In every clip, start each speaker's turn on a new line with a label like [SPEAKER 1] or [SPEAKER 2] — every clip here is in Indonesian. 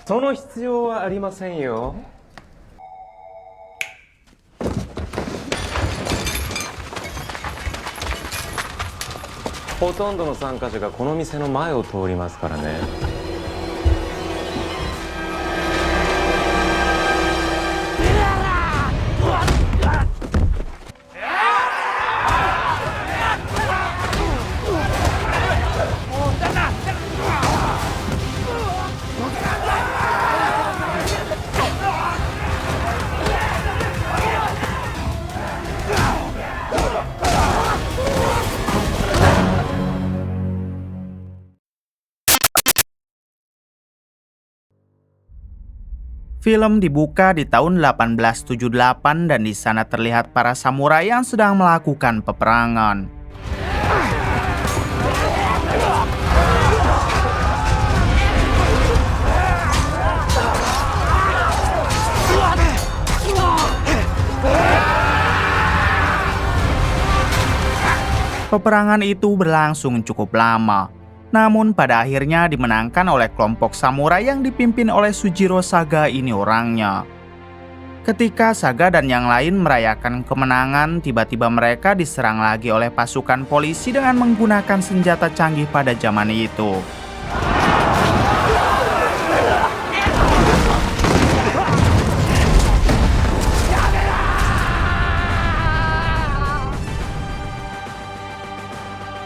[SPEAKER 1] その必要はありませんよ。ほとんどの参加者がこの店の前を通りますからね。
[SPEAKER 2] Film dibuka di tahun 1878 dan di sana terlihat para samurai yang sedang melakukan peperangan. Peperangan itu berlangsung cukup lama. Namun pada akhirnya dimenangkan oleh kelompok samurai yang dipimpin oleh Sujiro Saga ini orangnya. Ketika Saga dan yang lain merayakan kemenangan, tiba-tiba mereka diserang lagi oleh pasukan polisi dengan menggunakan senjata canggih pada zaman itu.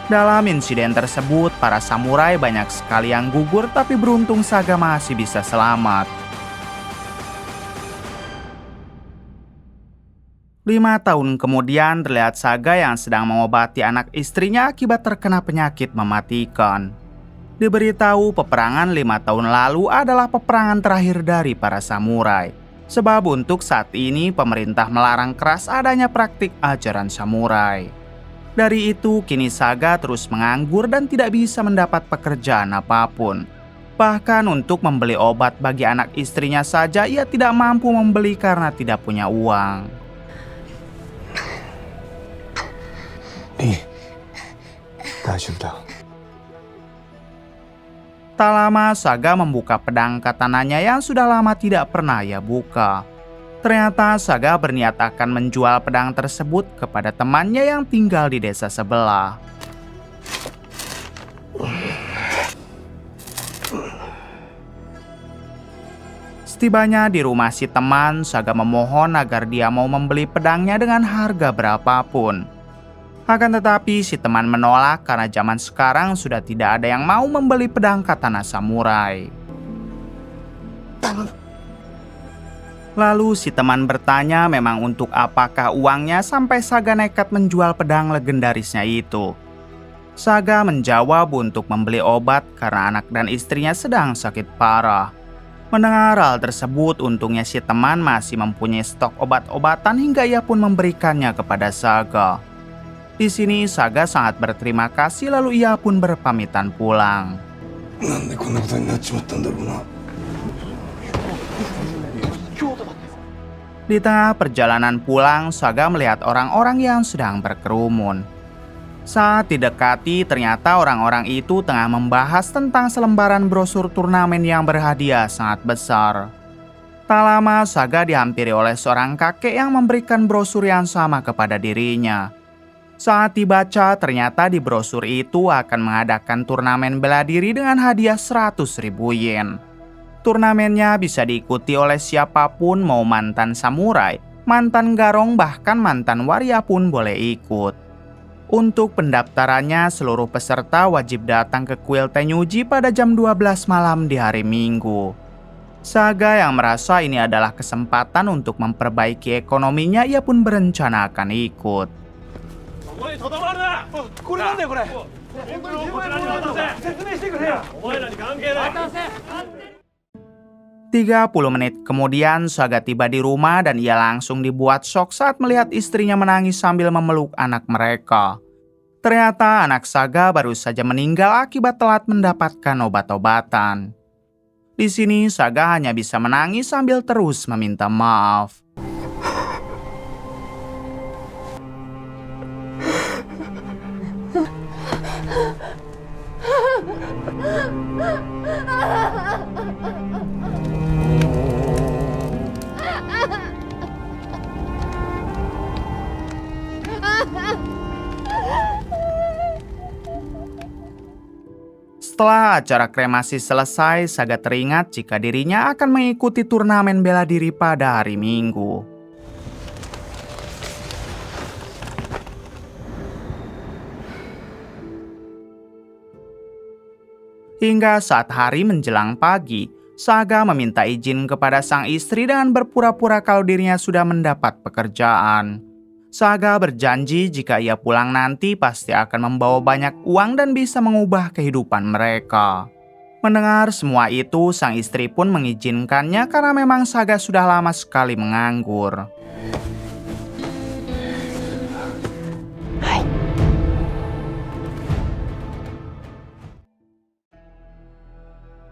[SPEAKER 2] Dalam insiden tersebut, para samurai banyak sekali yang gugur, tapi beruntung Saga masih bisa selamat. 5 tahun kemudian terlihat Saga yang sedang mengobati anak istrinya akibat terkena penyakit mematikan. Diberitahu peperangan 5 tahun lalu adalah peperangan terakhir dari para samurai. Sebab untuk saat ini pemerintah melarang keras adanya praktik ajaran samurai. Dari itu, kini Saga terus menganggur dan tidak bisa mendapat pekerjaan apapun. Bahkan untuk membeli obat bagi anak istrinya saja ia tidak mampu membeli karena tidak punya uang. Tak lama Saga membuka pedang katananya yang sudah lama tidak pernah ia buka. Ternyata Saga berniat akan menjual pedang tersebut kepada temannya yang tinggal di desa sebelah. Setibanya di rumah si teman, Saga memohon agar dia mau membeli pedangnya dengan harga berapapun. Akan tetapi si teman menolak karena zaman sekarang sudah tidak ada yang mau membeli pedang katana samurai. Lalu si teman bertanya memang untuk apakah uangnya sampai Saga nekat menjual pedang legendarisnya itu. Saga menjawab untuk membeli obat karena anak dan istrinya sedang sakit parah. Mendengar hal tersebut, untungnya si teman masih mempunyai stok obat-obatan hingga ia pun memberikannya kepada Saga. Di sini Saga sangat berterima kasih lalu ia pun berpamitan pulang. Di tengah perjalanan pulang, Saga melihat orang-orang yang sedang berkerumun. Saat didekati, ternyata orang-orang itu tengah membahas tentang selembaran brosur turnamen yang berhadiah sangat besar. Tak lama, Saga dihampiri oleh seorang kakek yang memberikan brosur yang sama kepada dirinya. Saat dibaca, ternyata di brosur itu akan mengadakan turnamen bela diri dengan hadiah 100.000 yen. Turnamennya bisa diikuti oleh siapapun, mau mantan samurai, mantan garong, bahkan mantan waria pun boleh ikut. Untuk pendaftarannya, seluruh peserta wajib datang ke kuil Tenyuji pada jam 12 malam di hari Minggu. Saga yang merasa ini adalah kesempatan untuk memperbaiki ekonominya, ia pun berencana akan ikut. 30 menit kemudian Saga tiba di rumah dan ia langsung dibuat shock saat melihat istrinya menangis sambil memeluk anak mereka. Ternyata anak Saga baru saja meninggal akibat telat mendapatkan obat-obatan. Di sini Saga hanya bisa menangis sambil terus meminta maaf. Setelah acara kremasi selesai, Saga teringat jika dirinya akan mengikuti turnamen bela diri pada hari Minggu. Hingga saat hari menjelang pagi, Saga meminta izin kepada sang istri dengan berpura-pura kalau dirinya sudah mendapat pekerjaan. Saga berjanji jika ia pulang nanti pasti akan membawa banyak uang dan bisa mengubah kehidupan mereka. Mendengar semua itu, sang istri pun mengizinkannya karena memang Saga sudah lama sekali menganggur.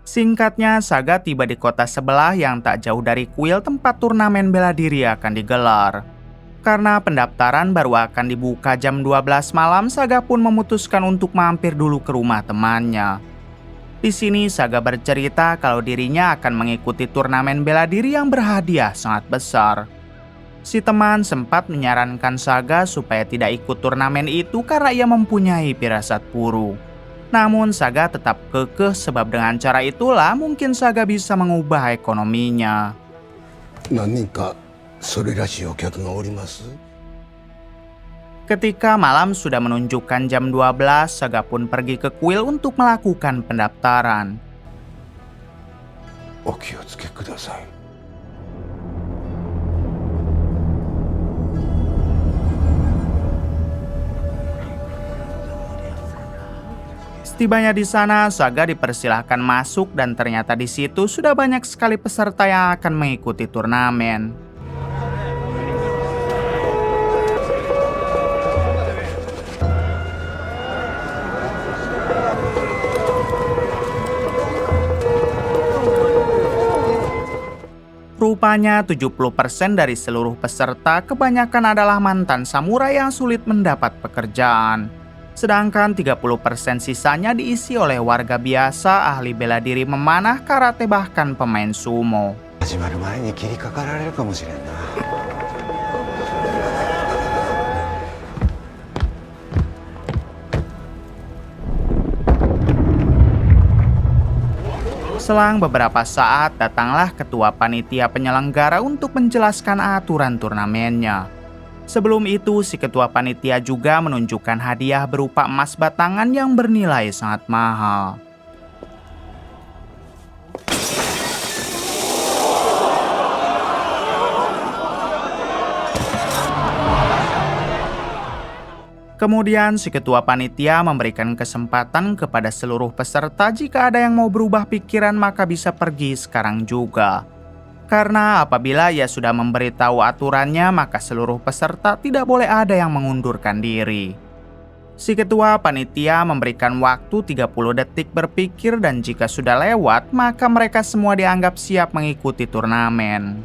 [SPEAKER 2] Singkatnya, Saga tiba di kota sebelah yang tak jauh dari kuil tempat turnamen bela diri akan digelar. Karena pendaftaran baru akan dibuka jam 12 malam, Saga pun memutuskan untuk mampir dulu ke rumah temannya. Di sini Saga bercerita kalau dirinya akan mengikuti turnamen bela diri yang berhadiah sangat besar. Si teman sempat menyarankan Saga supaya tidak ikut turnamen itu karena ia mempunyai firasat buruk. Namun Saga tetap kekeh sebab dengan cara itulah mungkin Saga bisa mengubah ekonominya. Ketika malam sudah menunjukkan jam 12, Saga pun pergi ke kuil untuk melakukan pendaftaran. Setibanya di sana, Saga dipersilahkan masuk dan ternyata di situ sudah banyak sekali peserta yang akan mengikuti turnamen. Rupanya 70% dari seluruh peserta kebanyakan adalah mantan samurai yang sulit mendapat pekerjaan. Sedangkan 30% sisanya diisi oleh warga biasa, ahli bela diri memanah, karate, bahkan pemain sumo. Selang beberapa saat, datanglah ketua panitia penyelenggara untuk menjelaskan aturan turnamennya. Sebelum itu, si ketua panitia juga menunjukkan hadiah berupa emas batangan yang bernilai sangat mahal. Kemudian si ketua panitia memberikan kesempatan kepada seluruh peserta jika ada yang mau berubah pikiran maka bisa pergi sekarang juga. Karena apabila ia sudah memberitahu aturannya, maka seluruh peserta tidak boleh ada yang mengundurkan diri. Si ketua panitia memberikan waktu 30 detik berpikir dan jika sudah lewat, maka mereka semua dianggap siap mengikuti turnamen.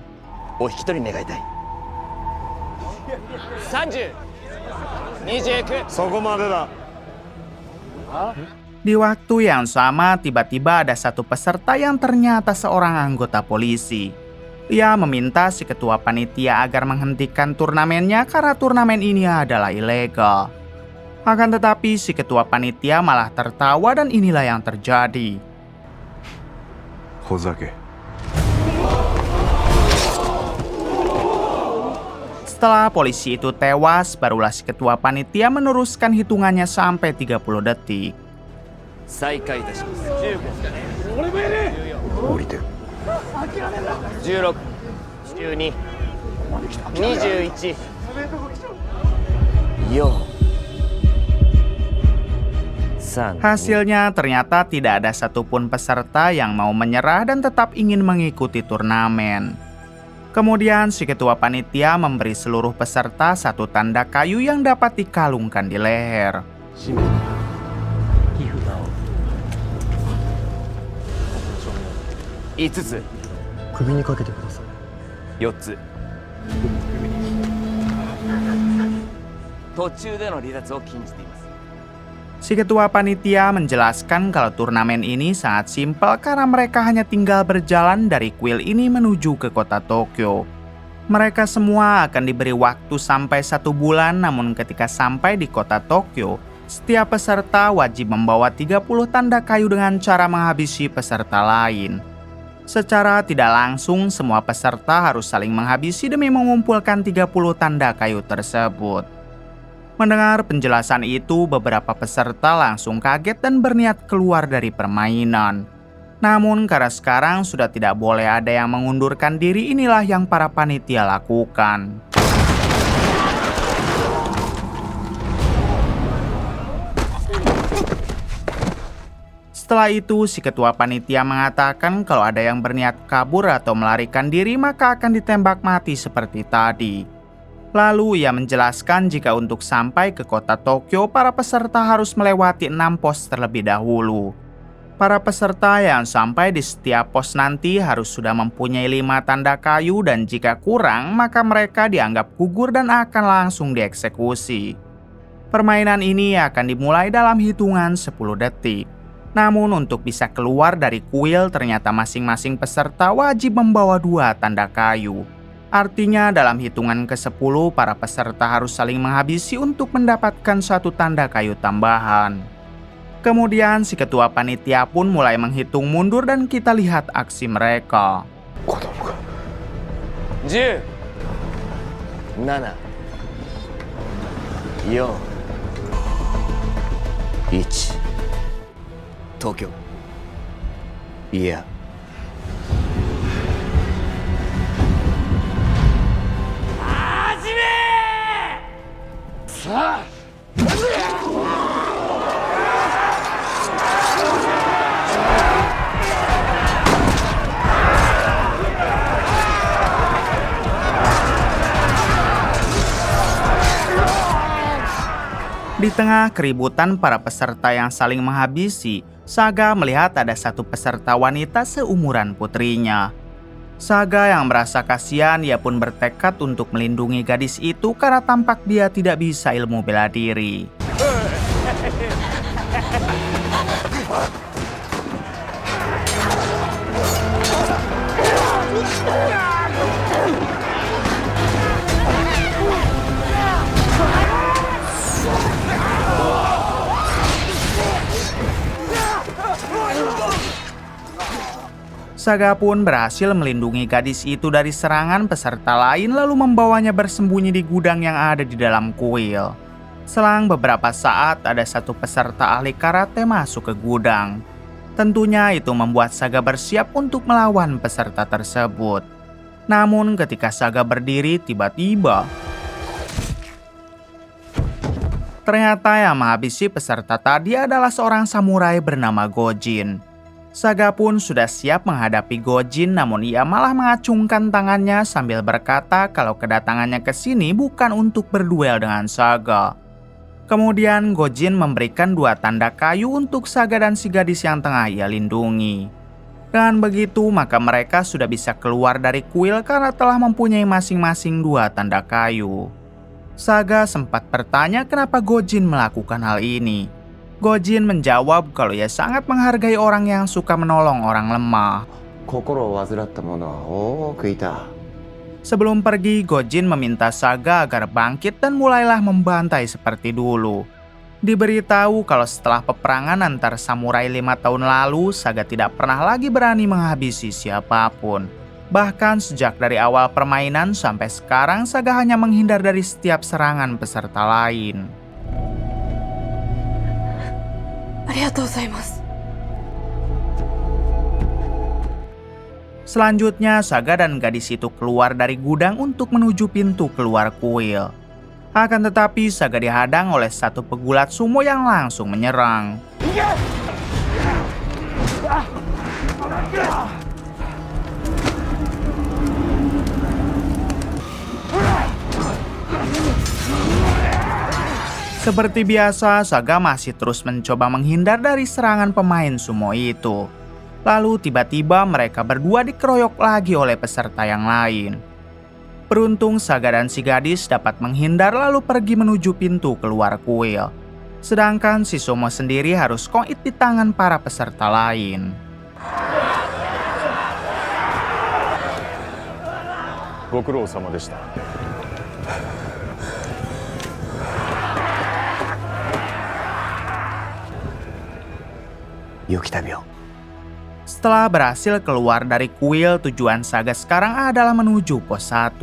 [SPEAKER 3] 30、29、Di
[SPEAKER 2] waktu yang sama, tiba-tiba ada satu peserta yang ternyata seorang anggota polisi. Ia meminta si ketua panitia agar menghentikan turnamennya karena turnamen ini adalah ilegal. Akan tetapi si ketua panitia malah tertawa dan inilah yang terjadi. Setelah polisi itu tewas, barulah si ketua panitia meneruskan hitungannya sampai 30 detik.
[SPEAKER 1] 再開いたします16、12、21よHasilnya ternyata tidak ada satupun peserta yang mau menyerah dan tetap ingin mengikuti turnamen. Kemudian si ketua panitia memberi seluruh peserta satu tanda kayu yang dapat dikalungkan di leher. 5つ
[SPEAKER 3] 首にかけてください。
[SPEAKER 1] 4つ途中での離脱を禁じています。
[SPEAKER 2] Si ketua panitia menjelaskan kalau turnamen ini sangat simpel karena mereka hanya tinggal berjalan dari kuil ini menuju ke kota Tokyo. Mereka semua akan diberi waktu sampai 1 bulan, namun ketika sampai di kota Tokyo,
[SPEAKER 1] Setiap peserta wajib membawa 30 tanda kayu dengan cara menghabisi peserta lain. Secara tidak langsung, semua peserta harus saling menghabisi demi mengumpulkan 30 tanda kayu tersebut. Mendengar penjelasan itu, beberapa peserta langsung kaget dan berniat keluar dari permainan. Namun karena sekarang sudah tidak boleh ada yang mengundurkan diri, inilah yang para panitia lakukan. Setelah itu, si ketua panitia mengatakan kalau ada yang berniat kabur atau melarikan diri maka akan ditembak mati seperti tadi. Lalu ia menjelaskan jika untuk sampai ke kota Tokyo, para peserta harus melewati 6 pos terlebih dahulu. Para peserta yang sampai di setiap pos nanti harus sudah mempunyai 5 tanda kayu dan jika kurang maka mereka dianggap gugur dan akan langsung dieksekusi. Permainan ini akan dimulai dalam hitungan 10 detik. Namun untuk bisa keluar dari kuil ternyata masing-masing peserta wajib membawa 2 tanda kayu. Artinya dalam hitungan ke-10 para peserta harus saling menghabisi untuk mendapatkan 1 tanda kayu tambahan. Kemudian si ketua panitia pun mulai menghitung mundur dan kita lihat aksi mereka.
[SPEAKER 3] 10 7 4 1 東京いや
[SPEAKER 1] Di tengah keributan para peserta yang saling menghabisi, Saga melihat ada satu peserta wanita seumuran putrinya. Saga yang merasa kasihan, ia pun bertekad untuk melindungi gadis itu karena tampak dia tidak bisa ilmu bela diri. Saga pun berhasil melindungi gadis itu dari serangan peserta lain lalu membawanya bersembunyi di gudang yang ada di dalam kuil. Selang beberapa saat ada satu peserta ahli karate masuk ke gudang. Tentunya itu membuat Saga bersiap untuk melawan peserta tersebut. Namun ketika Saga berdiri tiba-tiba ternyata yang menghabisi peserta tadi adalah seorang samurai bernama Gojin. Saga pun sudah siap menghadapi Gojin, namun ia malah mengacungkan tangannya sambil berkata kalau kedatangannya ke sini bukan untuk berduel dengan Saga. Kemudian Gojin memberikan 2 tanda kayu untuk Saga dan si gadis yang tengah ia lindungi. Dengan begitu maka mereka sudah bisa keluar dari kuil karena telah mempunyai masing-masing 2 tanda kayu. Saga sempat bertanya kenapa Gojin melakukan hal ini. Gojin menjawab kalau ia sangat menghargai orang yang suka menolong orang lemah. Sebelum pergi, Gojin meminta Saga agar bangkit dan mulailah membantai seperti dulu. Diberitahu kalau setelah peperangan antar samurai 5 tahun lalu, Saga tidak pernah lagi berani menghabisi siapapun. Bahkan sejak dari awal permainan sampai sekarang, Saga hanya menghindar dari setiap serangan peserta lain. Selanjutnya, Saga dan gadis itu keluar dari gudang untuk menuju pintu keluar kuil. Akan tetapi, Saga dihadang oleh satu pegulat sumo yang langsung menyerang. Seperti biasa, Saga masih terus mencoba menghindar dari serangan pemain sumo itu. Lalu tiba-tiba mereka berdua dikeroyok lagi oleh peserta yang lain. Beruntung Saga dan si gadis dapat menghindar lalu pergi menuju pintu keluar kuil. Sedangkan si sumo sendiri harus koit di tangan para peserta lain.
[SPEAKER 3] 雪旅を。
[SPEAKER 1] Setelah berhasil keluar dari kuil, tujuan Saga sekarang adalah menuju pos 1.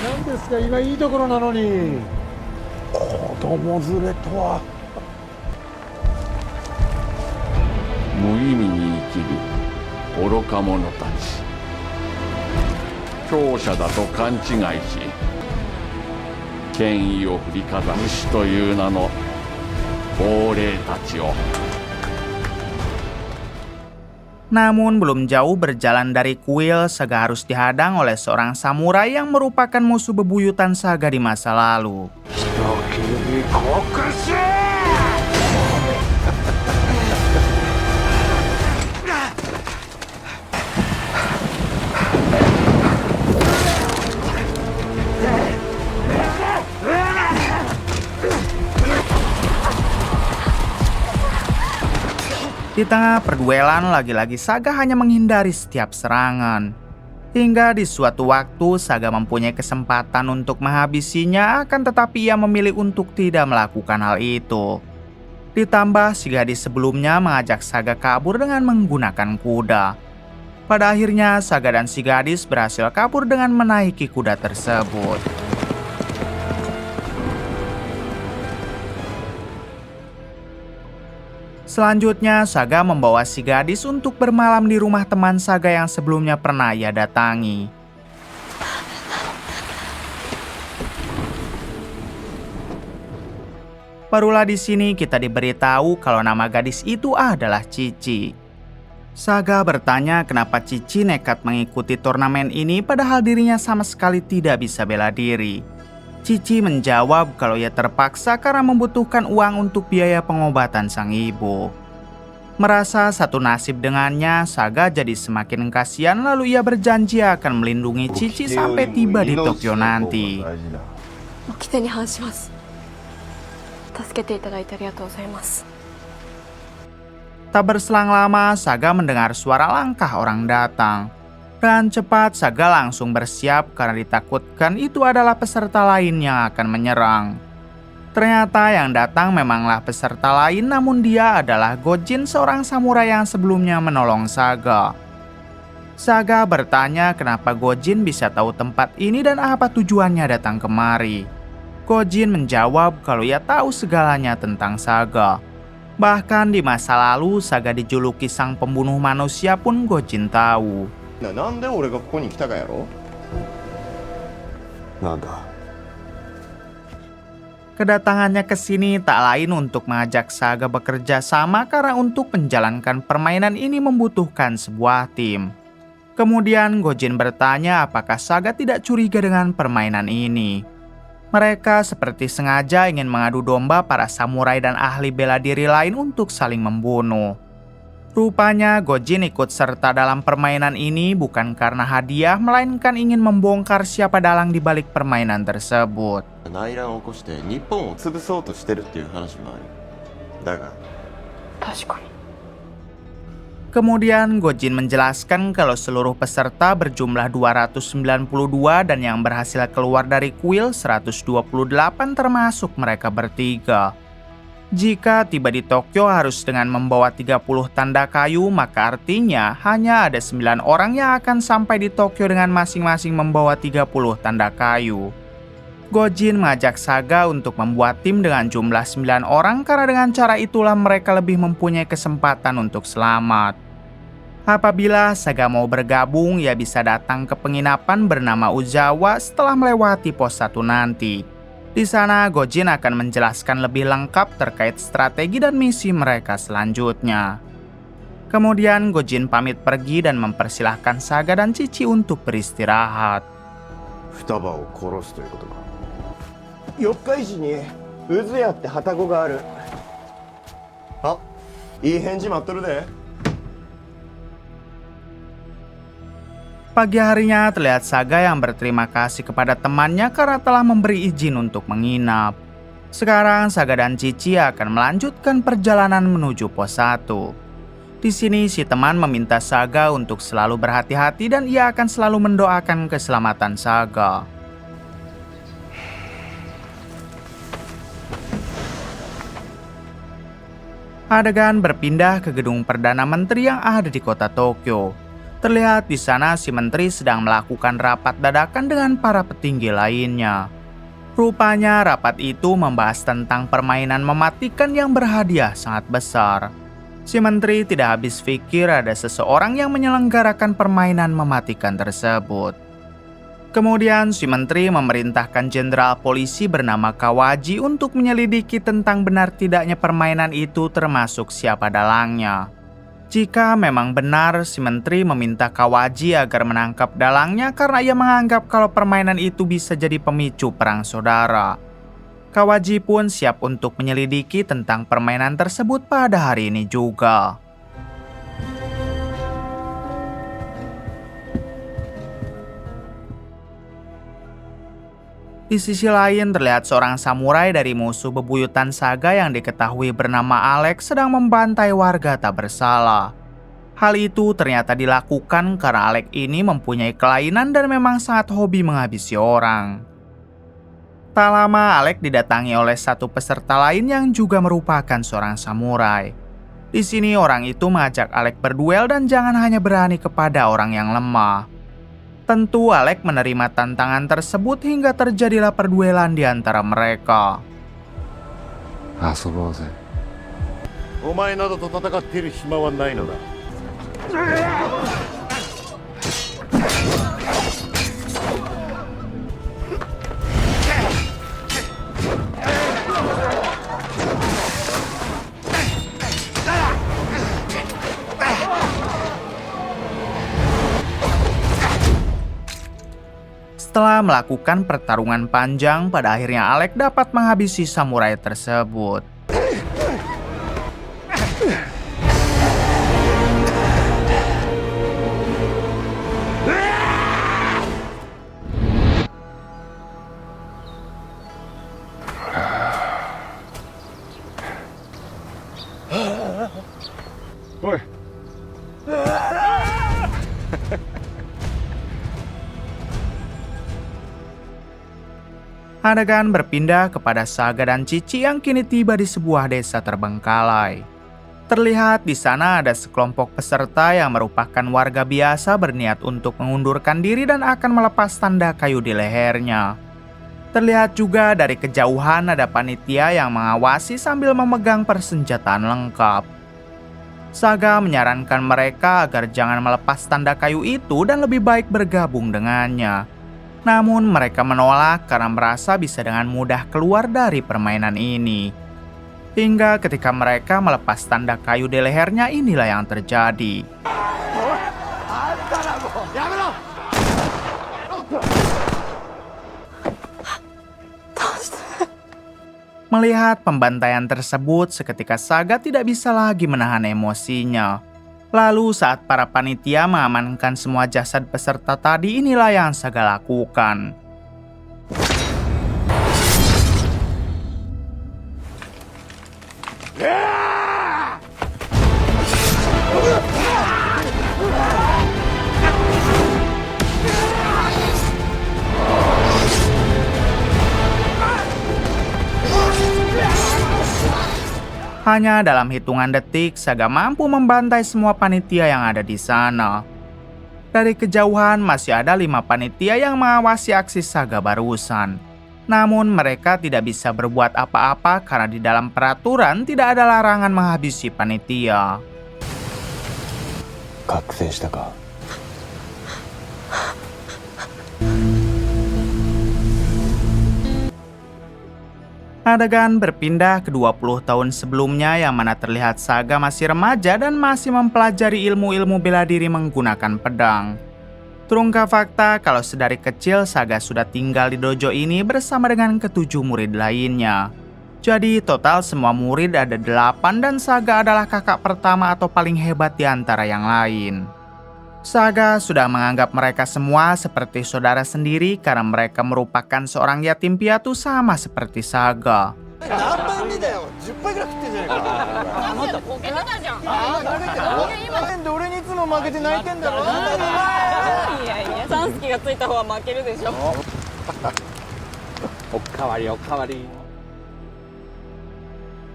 [SPEAKER 4] 何ですか、今いいところなのに。子供連れとは。
[SPEAKER 5] 無意味に生きる愚か者たち。強者だと勘違いし、権威を振りかざすという名の亡霊たちを。
[SPEAKER 1] Namun belum jauh berjalan dari kuil, Saga harus dihadang oleh seorang samurai yang merupakan musuh bebuyutan Saga di masa lalu. Di tengah perduelan, lagi-lagi Saga hanya menghindari setiap serangan. Hingga di suatu waktu, Saga mempunyai kesempatan untuk menghabisinya, akan tetapi ia memilih untuk tidak melakukan hal itu. Ditambah si gadis sebelumnya mengajak Saga kabur dengan menggunakan kuda. Pada akhirnya, Saga dan si gadis berhasil kabur dengan menaiki kuda tersebut. Selanjutnya, Saga membawa si gadis untuk bermalam di rumah teman Saga yang sebelumnya pernah ia datangi. Barulah di sini kita diberitahu kalau nama gadis itu adalah Cici. Saga bertanya kenapa Cici nekat mengikuti turnamen ini padahal dirinya sama sekali tidak bisa bela diri. Cici menjawab kalau ia terpaksa karena membutuhkan uang untuk biaya pengobatan sang ibu. Merasa satu nasib dengannya, Saga jadi semakin kasihan lalu ia berjanji akan melindungi Cici sampai tiba di Tokyo nanti.
[SPEAKER 6] 掟に反します。助けていただいてありがとうございます。
[SPEAKER 1] Tak berselang lama, Saga mendengar suara langkah orang datang. Dan cepat Saga langsung bersiap karena ditakutkan itu adalah peserta lain yang akan menyerang. Ternyata yang datang memanglah peserta lain, namun dia adalah Gojin, seorang samurai yang sebelumnya menolong Saga. Saga bertanya kenapa Gojin bisa tahu tempat ini dan apa tujuannya datang kemari. Gojin menjawab kalau ia tahu segalanya tentang Saga. Bahkan di masa lalu Saga dijuluki sang pembunuh manusia pun Gojin tahu.
[SPEAKER 7] なんで俺がここに来たかやろ。
[SPEAKER 3] なんだ。
[SPEAKER 1] Kedatangannya ke sini tak lain untuk mengajak Saga bekerja sama karena untuk menjalankan permainan ini membutuhkan sebuah tim. Kemudian Gojin bertanya apakah Saga tidak curiga dengan permainan ini. Mereka seperti sengaja ingin mengadu domba para samurai dan ahli bela diri lain untuk saling membunuh. Rupanya Gojin ikut serta dalam permainan ini bukan karena hadiah, melainkan ingin membongkar siapa dalang di balik permainan tersebut.
[SPEAKER 7] 内乱を起こして日本を潰そうとしてるっていう話もある。だが
[SPEAKER 6] 確かに。
[SPEAKER 1] Kemudian Gojin menjelaskan kalau seluruh peserta berjumlah 292 dan yang berhasil keluar dari kuil 128 termasuk mereka bertiga. Jika tiba di Tokyo harus dengan membawa 30 tanda kayu, maka artinya hanya ada 9 orang yang akan sampai di Tokyo dengan masing-masing membawa 30 tanda kayu. Gojin mengajak Saga untuk membuat tim dengan jumlah 9 orang karena dengan cara itulah mereka lebih mempunyai kesempatan untuk selamat. Apabila Saga mau bergabung, ia bisa datang ke penginapan bernama Uzawa setelah melewati pos 1 nanti. Di sana Gojin akan menjelaskan lebih lengkap terkait strategi dan misi mereka selanjutnya. Kemudian Gojin pamit pergi dan mempersilahkan Saga dan Cici untuk beristirahat.
[SPEAKER 7] 双葉を殺すということか。四日市に渦屋って旅籠がある。あ、いい返事待っとるで。
[SPEAKER 1] Pagi harinya terlihat Saga yang berterima kasih kepada temannya karena telah memberi izin untuk menginap. Sekarang Saga dan Cici akan melanjutkan perjalanan menuju pos 1. Di sini si teman meminta Saga untuk selalu berhati-hati dan ia akan selalu mendoakan keselamatan Saga.
[SPEAKER 2] Adegan berpindah ke gedung Perdana Menteri yang ada di kota Tokyo. Terlihat di sana si menteri sedang melakukan rapat dadakan dengan para petinggi lainnya. Rupanya rapat itu membahas tentang permainan mematikan yang berhadiah sangat besar. Si menteri tidak habis pikir ada seseorang yang menyelenggarakan permainan mematikan tersebut. Kemudian si menteri memerintahkan jenderal polisi bernama Kawaji untuk menyelidiki tentang benar tidaknya permainan itu termasuk siapa dalangnya. Jika memang benar, si menteri meminta Kawaji agar menangkap dalangnya karena ia menganggap kalau permainan itu bisa jadi pemicu perang saudara. Kawaji pun siap untuk menyelidiki tentang permainan tersebut pada hari ini juga. Di sisi lain terlihat seorang samurai dari musuh bebuyutan Saga yang diketahui bernama Alex sedang membantai warga tak bersalah. Hal itu ternyata dilakukan karena Alex ini mempunyai kelainan dan memang sangat hobi menghabisi orang. Tak lama Alex didatangi oleh satu peserta lain yang juga merupakan seorang samurai. Di sini orang itu mengajak Alex berduel dan jangan hanya berani kepada orang yang lemah. Tentu Alex menerima tantangan tersebut hingga terjadilah perduelan di antara mereka.
[SPEAKER 4] 遊ぼうぜ。お前などと戦っている暇はないのだ。
[SPEAKER 2] Setelah melakukan pertarungan panjang, pada akhirnya Alex dapat menghabisi samurai tersebut.
[SPEAKER 4] おい。
[SPEAKER 2] Adegan berpindah kepada Saga dan Cici yang kini tiba di sebuah desa terbengkalai. Terlihat di sana ada sekelompok peserta yang merupakan warga biasa berniat untuk mengundurkan diri dan akan melepas tanda kayu di lehernya. Terlihat juga dari kejauhan ada panitia yang mengawasi sambil memegang persenjataan lengkap. Saga menyarankan mereka agar jangan melepas tanda kayu itu dan lebih baik bergabung dengannya. Namun mereka menolak karena merasa bisa dengan mudah keluar dari permainan ini. Hingga ketika mereka melepas tanda kayu di lehernya, inilah yang terjadi. Melihat pembantaian tersebut, seketika Saga tidak bisa lagi menahan emosinya. Lalu saat para panitia mengamankan semua jasad peserta tadi, inilah yang Saga lakukan. Hanya dalam hitungan detik, Saga mampu membantai semua panitia yang ada di sana. Dari kejauhan masih ada 5 panitia yang mengawasi aksi Saga barusan. Namun mereka tidak bisa berbuat apa-apa karena di dalam peraturan tidak ada larangan menghabisi panitia.
[SPEAKER 3] 覚醒したか。
[SPEAKER 2] Adegan berpindah ke 20 tahun sebelumnya yang mana terlihat Saga masih remaja dan masih mempelajari ilmu-ilmu bela diri menggunakan pedang. Terungkap fakta kalau sedari kecil Saga sudah tinggal di dojo ini bersama dengan ke-7 murid lainnya. Jadi total semua murid ada 8 dan Saga adalah kakak pertama atau paling hebat di antara yang lain. Saga sudah menganggap mereka semua seperti saudara sendiri karena mereka merupakan seorang yatim piatu sama seperti Saga.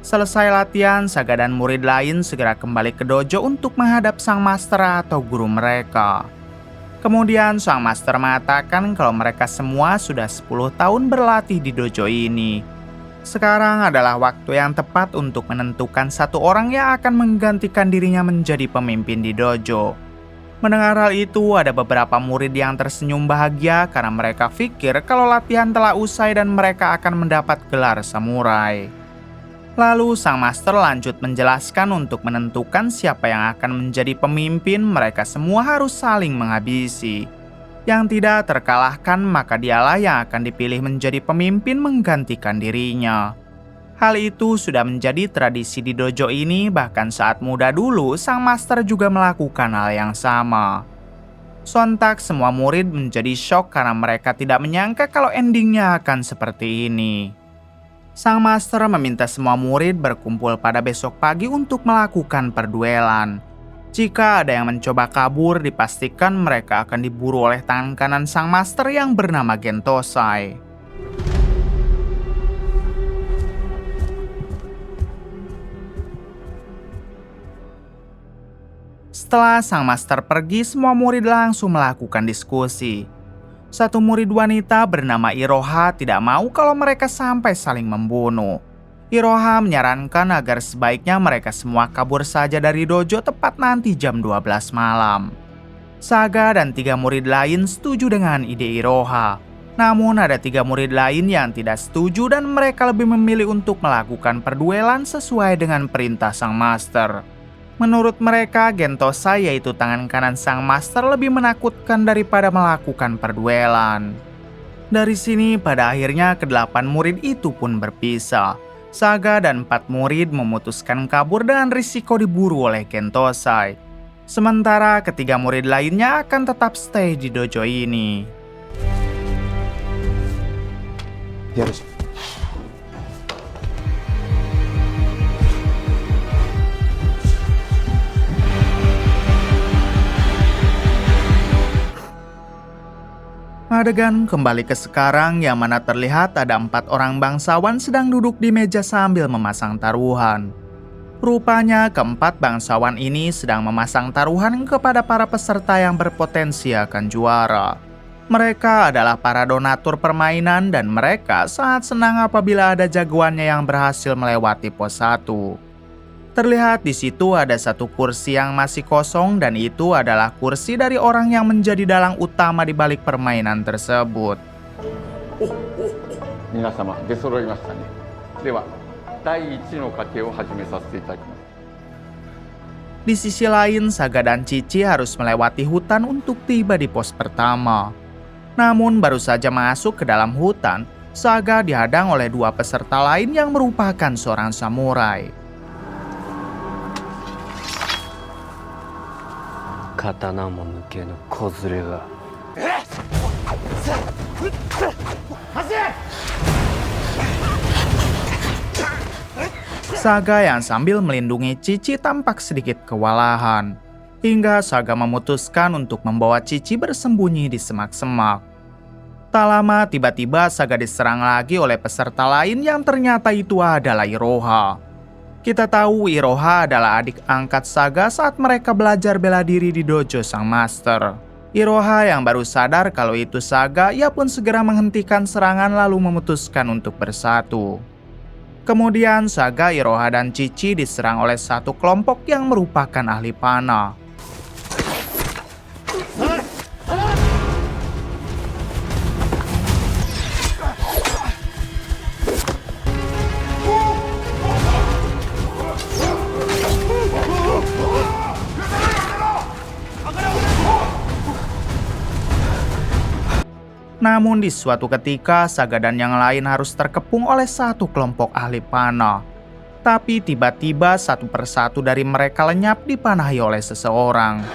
[SPEAKER 1] Selesai latihan, Saga dan murid lain segera kembali ke dojo untuk menghadap sang master atau guru mereka. Kemudian sang master mengatakan kalau mereka semua sudah 10 tahun berlatih di dojo ini. Sekarang adalah waktu yang tepat untuk menentukan satu orang yang akan menggantikan dirinya menjadi pemimpin di dojo. Mendengar hal itu, ada beberapa murid yang tersenyum bahagia karena mereka pikir kalau latihan telah usai dan mereka akan mendapat gelar samurai. Lalu sang master lanjut menjelaskan untuk menentukan siapa yang akan menjadi pemimpin, mereka semua harus saling menghabisi. Yang tidak terkalahkan maka dialah yang akan dipilih menjadi pemimpin menggantikan dirinya. Hal itu sudah menjadi tradisi di dojo ini, bahkan saat muda dulu sang master juga melakukan hal yang sama. Sontak semua murid menjadi syok karena mereka tidak menyangka kalau endingnya akan seperti ini. Sang master meminta semua murid berkumpul pada besok pagi untuk melakukan perduelan. Jika ada yang mencoba kabur, dipastikan mereka akan diburu oleh tangan kanan sang master yang bernama Gentosai. Setelah sang master pergi, semua murid langsung melakukan diskusi. Satu murid wanita bernama Iroha tidak mau kalau mereka sampai saling membunuh. Iroha menyarankan agar sebaiknya mereka semua kabur saja dari dojo tepat nanti jam 12 malam. Saga dan 3 murid lain setuju dengan ide Iroha. Namun ada 3 murid lain yang tidak setuju dan mereka lebih memilih untuk melakukan perduelan sesuai dengan perintah sang master. Menurut mereka, Gentosai yaitu tangan kanan sang master lebih menakutkan daripada melakukan perduelan. Dari sini pada akhirnya ke-8 murid itu pun berpisah. Saga dan 4 murid memutuskan kabur dengan risiko diburu oleh Gentosai. Sementara ketiga murid lainnya akan tetap stay di dojo ini. Adegan kembali ke sekarang yang mana terlihat ada 4 orang bangsawan sedang duduk di meja sambil memasang taruhan. Rupanya keempat bangsawan ini sedang memasang taruhan kepada para peserta yang berpotensi akan juara. Mereka adalah para donatur permainan dan mereka sangat senang apabila ada jagoannya yang berhasil melewati pos 1. Terlihat di situ ada satu kursi yang masih kosong dan itu adalah kursi dari orang yang menjadi dalang utama di balik permainan tersebut.
[SPEAKER 5] 皆様出揃いましたね。では第1の賭けを始めさせていただきます。
[SPEAKER 1] Di sisi lain, Saga dan Cici harus melewati hutan untuk tiba di pos pertama. Namun baru saja masuk ke dalam hutan, Saga dihadang oleh 2 peserta lain yang merupakan seorang samurai.
[SPEAKER 3] 刀も抜けぬ子連れが。
[SPEAKER 1] Saga yang sambil melindungi Cici tampak sedikit kewalahan. Hingga Saga memutuskan untuk membawa Cici bersembunyi di semak-semak. Tak lama tiba-tiba Saga diserang lagi oleh peserta lain yang ternyata itu adalah Iroha. Kita tahu Iroha adalah adik angkat Saga saat mereka belajar bela diri di dojo sang master. Iroha yang baru sadar kalau itu Saga, ia pun segera menghentikan serangan lalu memutuskan untuk bersatu. Kemudian Saga, Iroha, dan Cici diserang oleh satu kelompok yang merupakan ahli panah. Namun di suatu ketika, Saga dan yang lain harus terkepung oleh satu kelompok ahli panah. Tapi tiba-tiba satu persatu dari mereka lenyap dipanahi oleh seseorang.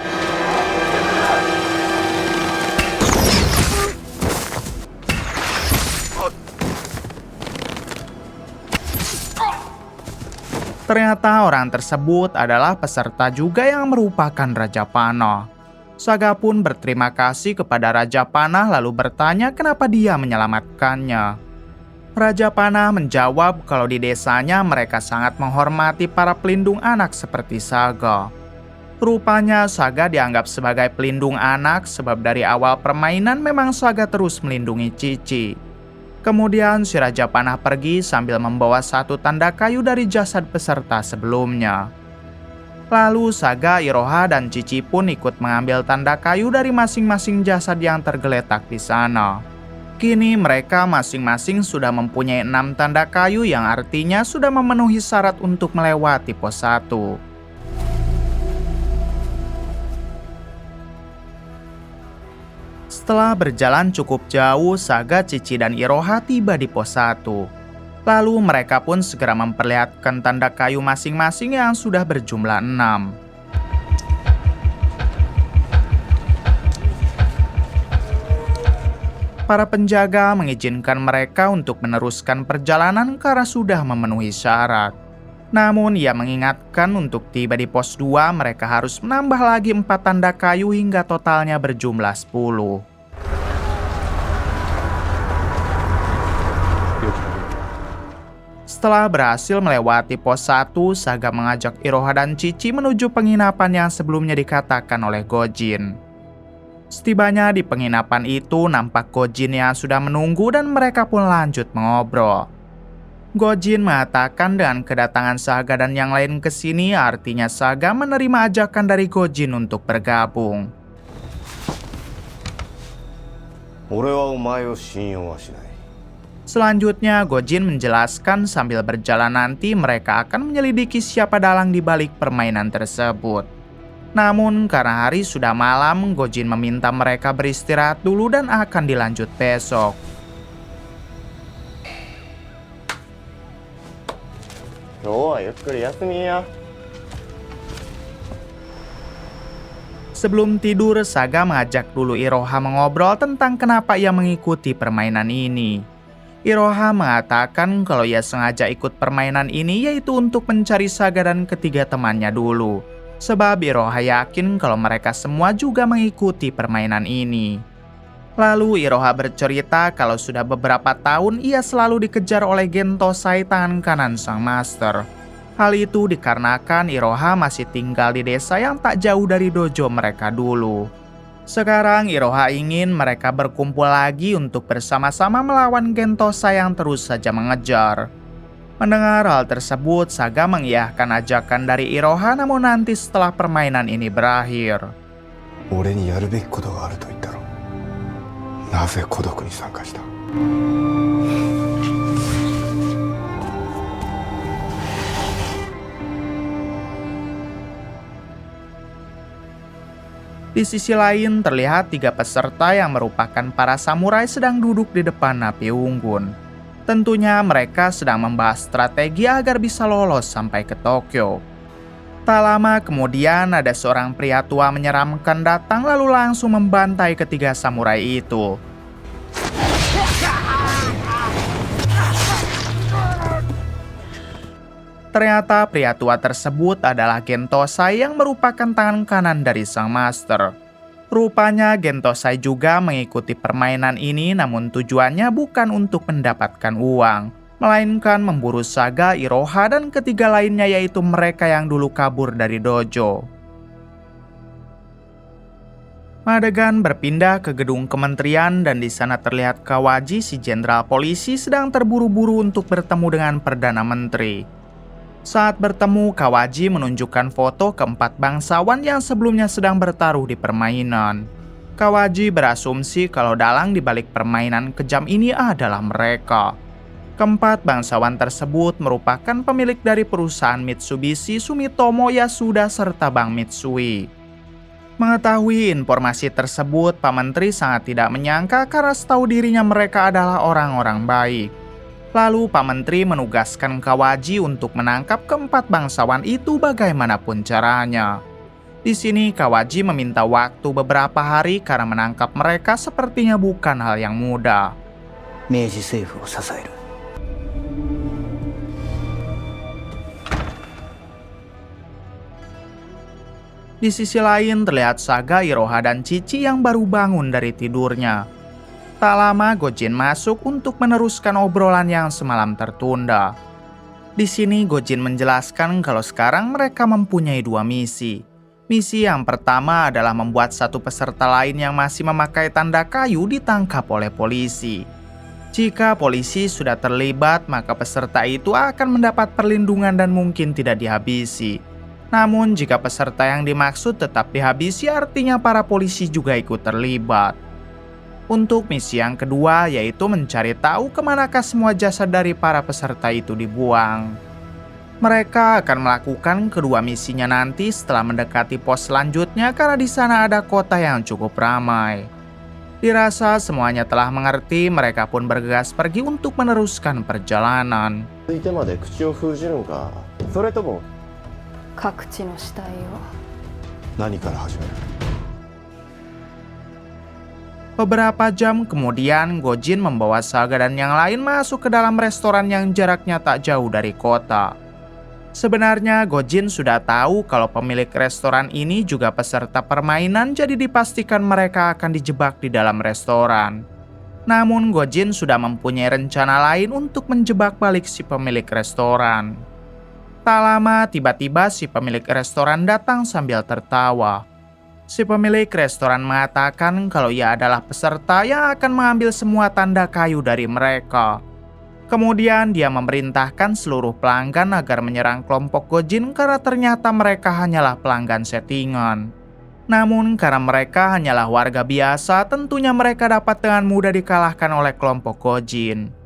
[SPEAKER 1] Ternyata orang tersebut adalah peserta juga yang merupakan Raja Panah. Saga pun berterima kasih kepada Raja Panah lalu bertanya kenapa dia menyelamatkannya. Raja Panah menjawab kalau di desanya mereka sangat menghormati para pelindung anak seperti Saga. Rupanya Saga dianggap sebagai pelindung anak sebab dari awal permainan memang Saga terus melindungi Cici. Kemudian si Raja Panah pergi sambil membawa satu tanda kayu dari jasad peserta sebelumnya. Lalu Saga, Iroha, dan Cici pun ikut mengambil tanda kayu dari masing-masing jasad yang tergeletak di sana. Kini mereka masing-masing sudah mempunyai 6 tanda kayu yang artinya sudah memenuhi syarat untuk melewati pos 1. Setelah berjalan cukup jauh, Saga, Cici, dan Iroha tiba di pos 1. Lalu mereka pun segera memperlihatkan tanda kayu masing-masing yang sudah berjumlah 6. Para penjaga mengizinkan mereka untuk meneruskan perjalanan karena sudah memenuhi syarat. Namun ia mengingatkan untuk tiba di pos 2 mereka harus menambah lagi 4 tanda kayu hingga totalnya berjumlah 10. Setelah berhasil melewati pos 1, Saga mengajak Iroha dan Cici menuju penginapan yang sebelumnya dikatakan oleh Gojin. Setibanya di penginapan itu, nampak Gojin yang sudah menunggu dan mereka pun lanjut mengobrol. Gojin mengatakan dengan kedatangan Saga dan yang lain ke sini artinya Saga menerima ajakan dari Gojin untuk bergabung. Selanjutnya, Gojin menjelaskan sambil berjalan nanti mereka akan menyelidiki siapa dalang di balik permainan tersebut. Namun karena hari sudah malam, Gojin meminta mereka beristirahat dulu dan akan dilanjut besok. Sebelum tidur, Saga mengajak dulu Iroha mengobrol tentang kenapa ia mengikuti permainan ini. Iroha mengatakan kalau ia sengaja ikut permainan ini yaitu untuk mencari Saga dan ketiga temannya dulu. Sebab Iroha yakin kalau mereka semua juga mengikuti permainan ini. Lalu Iroha bercerita kalau sudah beberapa tahun ia selalu dikejar oleh Gentosai tangan kanan sang master. Hal itu dikarenakan Iroha masih tinggal di desa yang tak jauh dari dojo mereka dulu. Sekarang Iroha ingin mereka berkumpul lagi untuk bersama-sama melawan Gentosai yang terus saja mengejar. Mendengar hal tersebut, Saga mengiyakan ajakan dari Iroha namun nanti setelah permainan ini berakhir. Di sisi lain terlihat 3 peserta yang merupakan para samurai sedang duduk di depan api unggun. Tentunya mereka sedang membahas strategi agar bisa lolos sampai ke Tokyo. Tak lama kemudian ada seorang pria tua menyeramkan datang lalu langsung membantai ketiga samurai itu. Ternyata pria tua tersebut adalah Gentosai yang merupakan tangan kanan dari sang master. Rupanya Gentosai juga mengikuti permainan ini namun tujuannya bukan untuk mendapatkan uang, melainkan memburu Saga, Iroha, dan ketiga lainnya yaitu mereka yang dulu kabur dari dojo. Adegan berpindah ke gedung kementerian dan di sana terlihat Kawaji si jenderal polisi sedang terburu-buru untuk bertemu dengan Perdana Menteri. Saat bertemu, Kawaji menunjukkan foto keempat bangsawan yang sebelumnya sedang bertaruh di permainan. Kawaji berasumsi kalau dalang di balik permainan kejam ini adalah mereka. Keempat bangsawan tersebut merupakan pemilik dari perusahaan Mitsubishi, Sumitomo, Yasuda, serta Bank Mitsui. Mengetahui informasi tersebut, Pak Menteri sangat tidak menyangka karena setahu dirinya mereka adalah orang-orang baik. Lalu Pak Menteri menugaskan Kawaji untuk menangkap keempat bangsawan itu bagaimanapun caranya. Di sini Kawaji meminta waktu beberapa hari karena menangkap mereka sepertinya bukan hal yang mudah. Di sisi lain terlihat Saga, Iroha, dan Cici yang baru bangun dari tidurnya.
[SPEAKER 2] Tak lama Gojin masuk untuk meneruskan obrolan yang semalam tertunda. Di sini Gojin menjelaskan kalau sekarang mereka mempunyai 2 misi. Misi yang pertama adalah membuat satu peserta lain yang masih memakai tanda kayu ditangkap oleh polisi. Jika polisi sudah terlibat, maka peserta itu akan mendapat perlindungan dan mungkin tidak dihabisi. Namun jika peserta yang dimaksud tetap dihabisi, artinya para polisi juga ikut terlibat. Untuk misi yang kedua yaitu mencari tahu kemanakah semua jasad dari para peserta itu dibuang. Mereka akan melakukan kedua misinya nanti setelah mendekati pos selanjutnya karena di sana ada kota yang cukup ramai. Dirasa semuanya telah mengerti, mereka pun bergegas pergi untuk meneruskan perjalanan.
[SPEAKER 7] 続いてまで口を封じるんか、それとも
[SPEAKER 8] 各地の死体を
[SPEAKER 7] 何から始める？
[SPEAKER 2] Beberapa jam kemudian, Gojin membawa Saga dan yang lain masuk ke dalam restoran yang jaraknya tak jauh dari kota. Sebenarnya Gojin sudah tahu kalau pemilik restoran ini juga peserta permainan, jadi dipastikan mereka akan dijebak di dalam restoran. Namun Gojin sudah mempunyai rencana lain untuk menjebak balik si pemilik restoran. Tak lama tiba-tiba si pemilik restoran datang sambil tertawa. Si pemilik restoran mengatakan kalau ia adalah peserta yang akan mengambil semua tanda kayu dari mereka. Kemudian dia memerintahkan seluruh pelanggan agar menyerang kelompok Gojin karena ternyata mereka hanyalah pelanggan settingan. Namun karena mereka hanyalah warga biasa, tentunya mereka dapat dengan mudah dikalahkan oleh kelompok Gojin.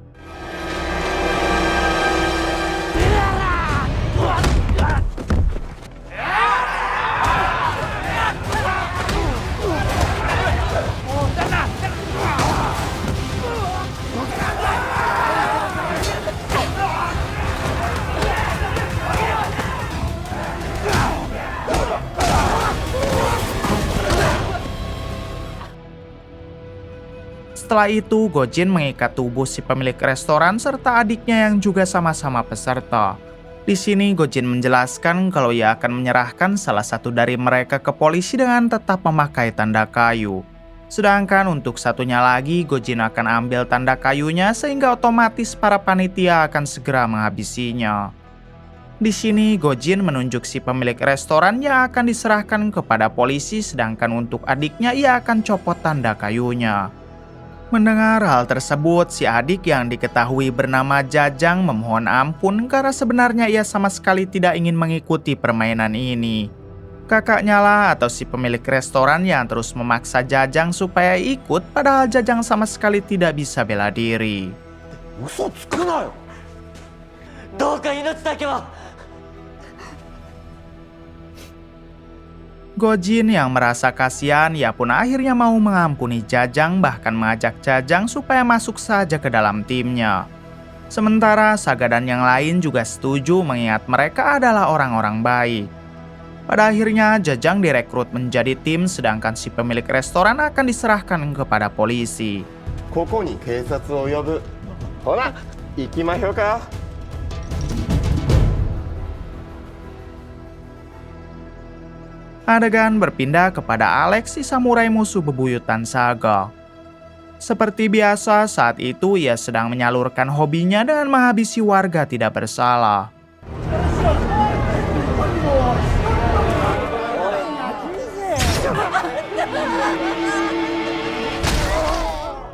[SPEAKER 2] Setelah itu, Gojin mengikat tubuh si pemilik restoran serta adiknya yang juga sama-sama peserta. Di sini Gojin menjelaskan kalau ia akan menyerahkan salah satu dari mereka ke polisi dengan tetap memakai tanda kayu. Sedangkan untuk satunya lagi, Gojin akan ambil tanda kayunya sehingga otomatis para panitia akan segera menghabisinya. Di sini Gojin menunjuk si pemilik restoran yang akan diserahkan kepada polisi, sedangkan untuk adiknya ia akan copot tanda kayunya. Mendengar hal tersebut, si adik yang diketahui bernama Jajang memohon ampun karena sebenarnya ia sama sekali tidak ingin mengikuti permainan ini. Kakaknya lah atau si pemilik restoran yang terus memaksa Jajang supaya ikut, padahal Jajang sama sekali tidak bisa bela diri.
[SPEAKER 7] 嘘つくなよ。
[SPEAKER 9] どうか命だけは。
[SPEAKER 2] Gojin yang merasa kasihan, ia pun akhirnya mau mengampuni Jajang, bahkan mengajak Jajang supaya masuk saja ke dalam timnya. Sementara Saga dan yang lain juga setuju mengingat mereka adalah orang-orang baik. Pada akhirnya Jajang direkrut menjadi tim, sedangkan si pemilik restoran akan diserahkan kepada polisi.
[SPEAKER 7] ここに警察を呼ぶ。ほら、行きましょうか。
[SPEAKER 2] Adegan berpindah kepada Alex, si samurai musuh bebuyutan Saga. Seperti biasa, saat itu ia sedang menyalurkan hobinya dengan menghabisi warga tidak bersalah.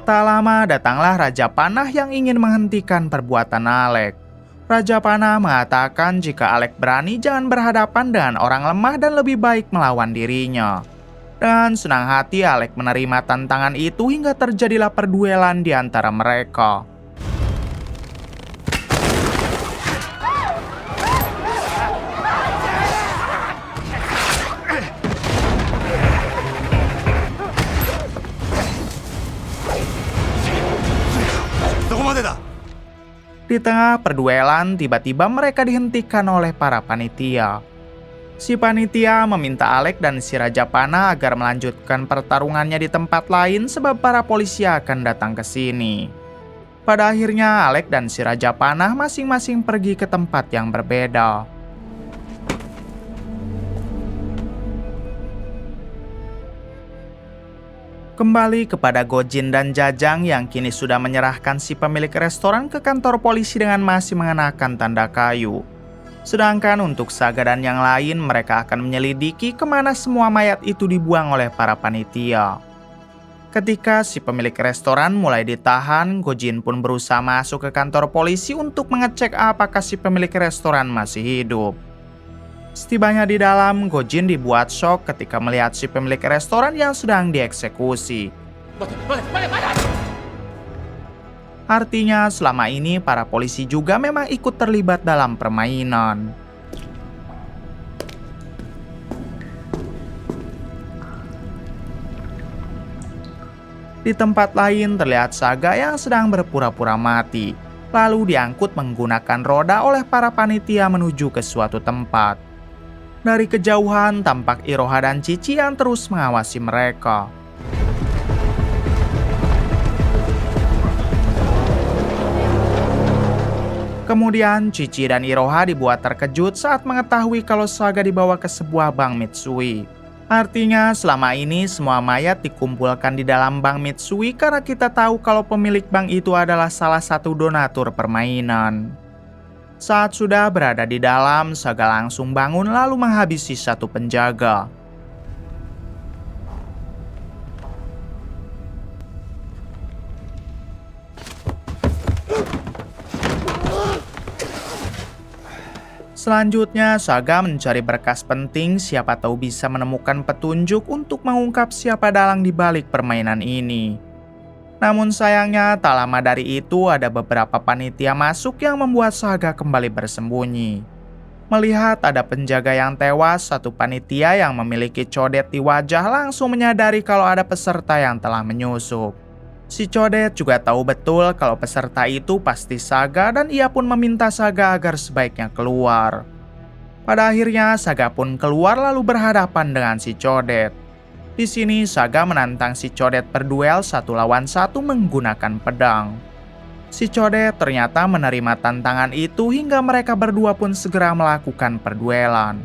[SPEAKER 2] Tak lama datanglah Raja Panah yang ingin menghentikan perbuatan Alex. Raja Panah mengatakan jika Alex berani jangan berhadapan dengan orang lemah dan lebih baik melawan dirinya. Dengan senang hati Alex menerima tantangan itu hingga terjadilah perduelan di antara mereka. Di tengah perduelan, tiba-tiba mereka dihentikan oleh para panitia. Si panitia meminta Alex dan si Raja Panah agar melanjutkan pertarungannya di tempat lain sebab para polisi akan datang ke sini. Pada akhirnya Alex dan si Raja Panah masing-masing pergi ke tempat yang berbeda.
[SPEAKER 1] Kembali kepada Gojin dan Jajang yang kini sudah menyerahkan si pemilik restoran ke kantor polisi dengan masih mengenakan tanda kayu. Sedangkan untuk Saga dan yang lain, mereka akan menyelidiki kemana semua mayat itu dibuang oleh para panitia. Ketika si pemilik restoran mulai ditahan, Gojin pun berusaha masuk ke kantor polisi untuk mengecek apakah si pemilik restoran masih hidup. Setibanya di dalam, Gojin dibuat shock ketika melihat si pemilik restoran yang sedang dieksekusi. Artinya selama ini para polisi juga memang ikut terlibat dalam permainan. Di tempat lain terlihat Saga yang sedang berpura-pura mati, lalu diangkut menggunakan roda oleh para panitia menuju ke suatu tempat. Dari kejauhan tampak Iroha dan Cici yang terus mengawasi mereka. Kemudian Cici dan Iroha dibuat terkejut saat mengetahui kalau Saga dibawa ke sebuah bank Mitsui. Artinya selama ini semua mayat dikumpulkan di dalam bank Mitsui karena kita tahu kalau pemilik bank itu adalah salah satu donatur permainan. Saat sudah berada di dalam, Saga langsung bangun lalu menghabisi satu penjaga. Selanjutnya, Saga mencari berkas penting, siapa tahu bisa menemukan petunjuk untuk mengungkap siapa dalang di balik permainan ini. Namun sayangnya, tak lama dari itu ada beberapa panitia masuk yang membuat Saga kembali bersembunyi. Melihat ada penjaga yang tewas, satu panitia yang memiliki codet di wajah langsung menyadari kalau ada peserta yang telah menyusup. Si codet juga tahu betul kalau peserta itu pasti Saga dan ia pun meminta Saga agar sebaiknya keluar. Pada akhirnya Saga pun keluar lalu berhadapan dengan si codet. Di sini Saga menantang si codet berduel 1 lawan 1 menggunakan pedang. Si codet ternyata menerima tantangan itu hingga mereka berdua pun segera melakukan perduelan.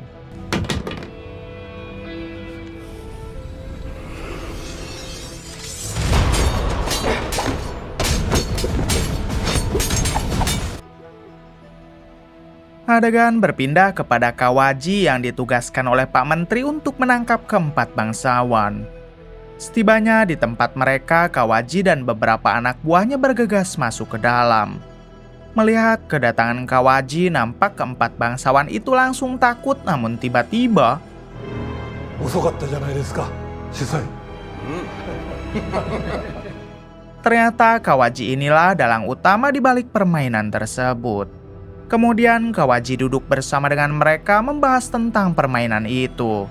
[SPEAKER 1] Adegan berpindah kepada Kawaji yang ditugaskan oleh Pak Menteri untuk menangkap keempat bangsawan. Setibanya di tempat mereka, Kawaji dan beberapa anak buahnya bergegas masuk ke dalam. Melihat kedatangan Kawaji, nampak keempat bangsawan itu langsung takut, namun tiba-tiba... Ternyata Kawaji inilah dalang utama di balik permainan tersebut. Kemudian Kawaji duduk bersama dengan mereka membahas tentang permainan itu.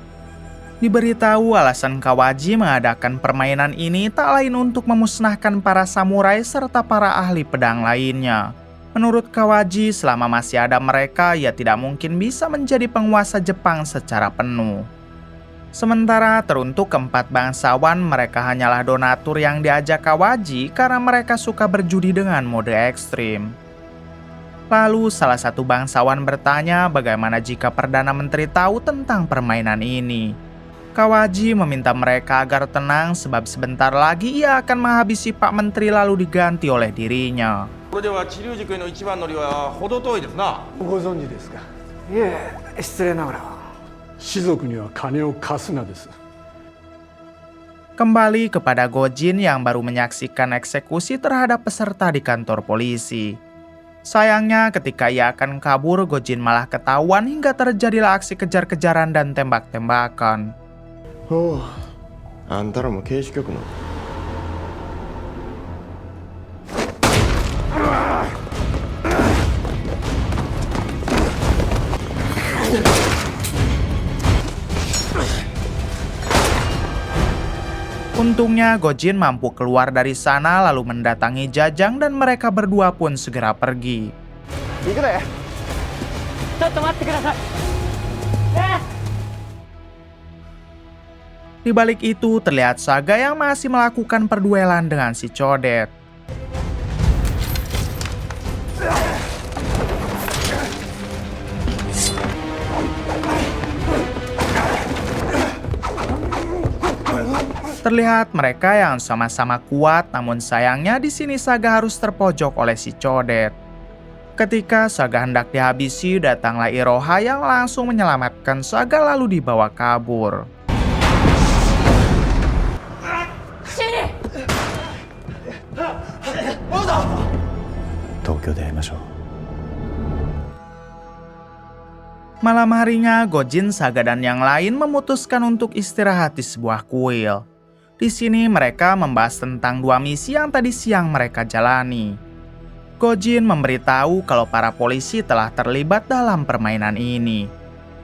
[SPEAKER 1] Diberitahu alasan Kawaji mengadakan permainan ini tak lain untuk memusnahkan para samurai serta para ahli pedang lainnya. Menurut Kawaji, selama masih ada mereka, ia tidak mungkin bisa menjadi penguasa Jepang secara penuh. Sementara teruntuk keempat bangsawan, mereka hanyalah donatur yang diajak Kawaji karena mereka suka berjudi dengan mode ekstrim. Lalu salah satu bangsawan bertanya bagaimana jika Perdana Menteri tahu tentang permainan ini. Kawaji meminta mereka agar tenang sebab sebentar lagi ia akan menghabisi Pak Menteri lalu diganti oleh dirinya. Kembali kepada Gojin yang baru menyaksikan eksekusi terhadap peserta di kantor polisi. Sayangnya ketika ia akan kabur, Gojin malah ketahuan hingga terjadilah aksi kejar-kejaran dan tembak-tembakan.
[SPEAKER 7] Antara mau keishi kyoku no.
[SPEAKER 1] Untungnya Gojin mampu keluar dari sana lalu mendatangi Jajang dan mereka berdua pun segera pergi. Di balik itu terlihat Saga yang masih melakukan perduelan dengan si codet.
[SPEAKER 2] Terlihat mereka yang sama-sama kuat, namun sayangnya di sini Saga harus terpojok oleh si Codet. Ketika Saga hendak dihabisi, datanglah Iroha yang langsung menyelamatkan Saga lalu dibawa kabur.
[SPEAKER 7] 東京で会いましょう。
[SPEAKER 2] Malam harinya, Gojin, Saga, dan yang lain memutuskan untuk istirahat di sebuah kuil. Di sini mereka membahas tentang dua misi yang tadi siang mereka jalani. Gojin memberitahu kalau para polisi telah terlibat dalam permainan ini.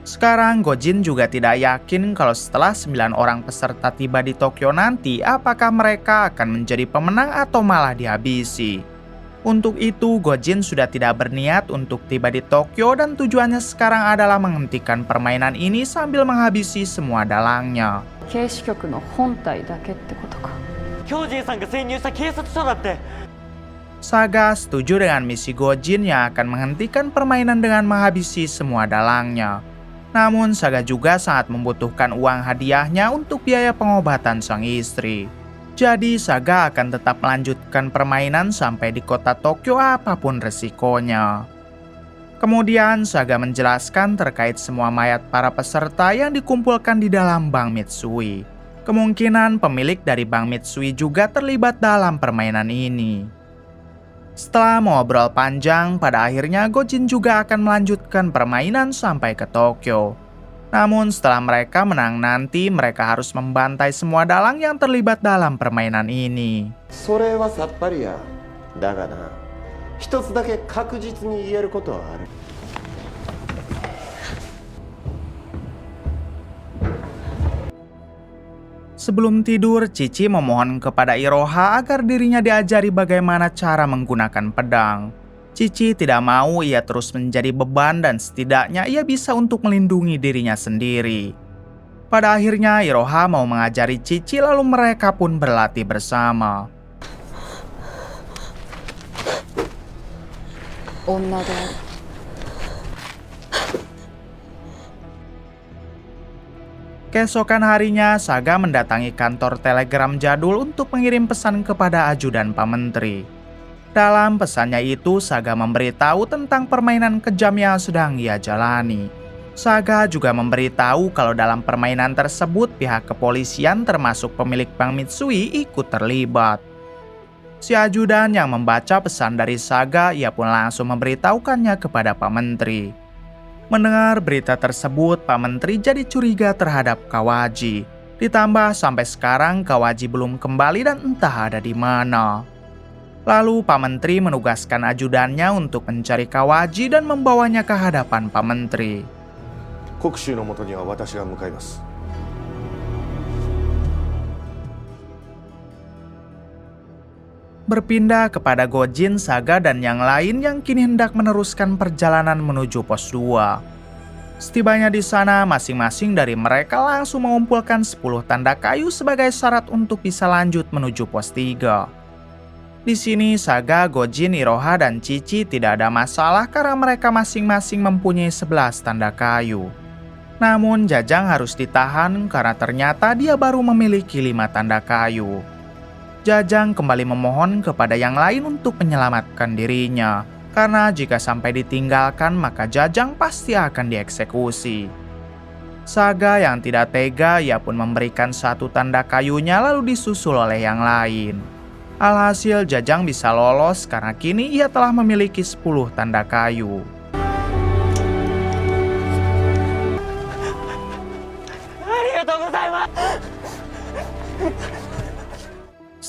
[SPEAKER 2] Sekarang Gojin juga tidak yakin kalau setelah 9 orang peserta tiba di Tokyo nanti, apakah mereka akan menjadi pemenang atau malah dihabisi. Untuk itu, Gojin sudah tidak berniat untuk tiba di Tokyo dan tujuannya sekarang adalah menghentikan permainan ini sambil menghabisi semua dalangnya.
[SPEAKER 8] 警視局の本体だけってことか。
[SPEAKER 9] 巨人さんが潜入した警察署だって。
[SPEAKER 2] Saga setuju dengan misi Gojin yang akan menghentikan permainan dengan menghabisi semua dalangnya. Namun Saga juga sangat membutuhkan uang hadiahnya untuk biaya pengobatan sang istri. Jadi Saga akan tetap melanjutkan permainan sampai di kota Tokyo apapun resikonya. Kemudian Saga menjelaskan terkait semua mayat para peserta yang dikumpulkan di dalam Bank Mitsui. Kemungkinan pemilik dari Bank Mitsui juga terlibat dalam permainan ini. Setelah mengobrol panjang, pada akhirnya Gojin juga akan melanjutkan permainan sampai ke Tokyo. Namun setelah mereka menang nanti, mereka harus membantai semua dalang yang terlibat dalam permainan ini.
[SPEAKER 7] それはさっぱりや。だがな、一つだけ確実に言えることはある。
[SPEAKER 2] Sebelum tidur, Cici memohon kepada Iroha agar dirinya diajari bagaimana cara menggunakan pedang. Cici tidak mau ia terus menjadi beban dan setidaknya ia bisa untuk melindungi dirinya sendiri. Pada akhirnya Iroha mau mengajari Cici lalu mereka pun berlatih bersama.
[SPEAKER 8] 女である。
[SPEAKER 2] Keesokan harinya, Saga mendatangi kantor telegram jadul untuk mengirim pesan kepada ajudan Pak Menteri. Dalam pesannya itu, Saga memberitahu tentang permainan kejam yang sedang ia jalani. Saga juga memberitahu kalau dalam permainan tersebut pihak kepolisian termasuk pemilik Bank Mitsui ikut terlibat. Si ajudan yang membaca pesan dari Saga, ia pun langsung memberitahukannya kepada Pak Menteri. Mendengar berita tersebut, Pak Menteri jadi curiga terhadap Kawaji. Ditambah sampai sekarang Kawaji belum kembali dan entah ada di mana. Lalu Pak Menteri menugaskan ajudannya untuk mencari Kawaji dan membawanya ke hadapan Pak Menteri.
[SPEAKER 7] 国州の元には私が向かいます。
[SPEAKER 2] Berpindah kepada Gojin, Saga, dan yang lain yang kini hendak meneruskan perjalanan menuju pos 2. Setibanya di sana, masing-masing dari mereka langsung mengumpulkan 10 tanda kayu sebagai syarat untuk bisa lanjut menuju pos 3. Di sini Saga, Gojin, Iroha, dan Cici tidak ada masalah karena mereka masing-masing mempunyai 11 tanda kayu. Namun Jajang harus ditahan karena ternyata dia baru memiliki 5 tanda kayu. Jajang kembali memohon kepada yang lain untuk menyelamatkan dirinya, karena jika sampai ditinggalkan maka Jajang pasti akan dieksekusi. Saga yang tidak tega, ia pun memberikan 1 tanda kayunya lalu disusul oleh yang lain. Alhasil Jajang bisa lolos karena kini ia telah memiliki 10 tanda kayu.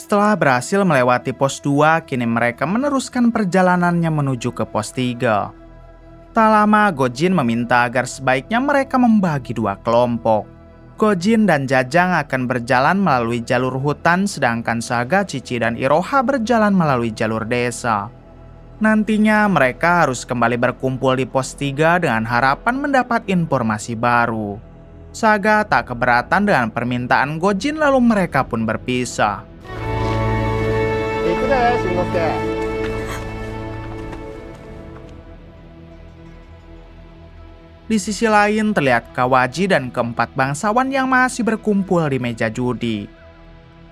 [SPEAKER 2] Setelah berhasil melewati pos 2, kini mereka meneruskan perjalanannya menuju ke pos 3. Tak lama, Gojin meminta agar sebaiknya mereka membagi 2 kelompok. Gojin dan Jajang akan berjalan melalui jalur hutan, sedangkan Saga, Cici, dan Iroha berjalan melalui jalur desa. Nantinya mereka harus kembali berkumpul di pos 3 dengan harapan mendapat informasi baru. Saga tak keberatan dengan permintaan Gojin lalu mereka pun berpisah.
[SPEAKER 7] 行くで、しんのすけ。
[SPEAKER 2] Di sisi lain terlihat Kawaji dan keempat bangsawan yang masih berkumpul di meja judi.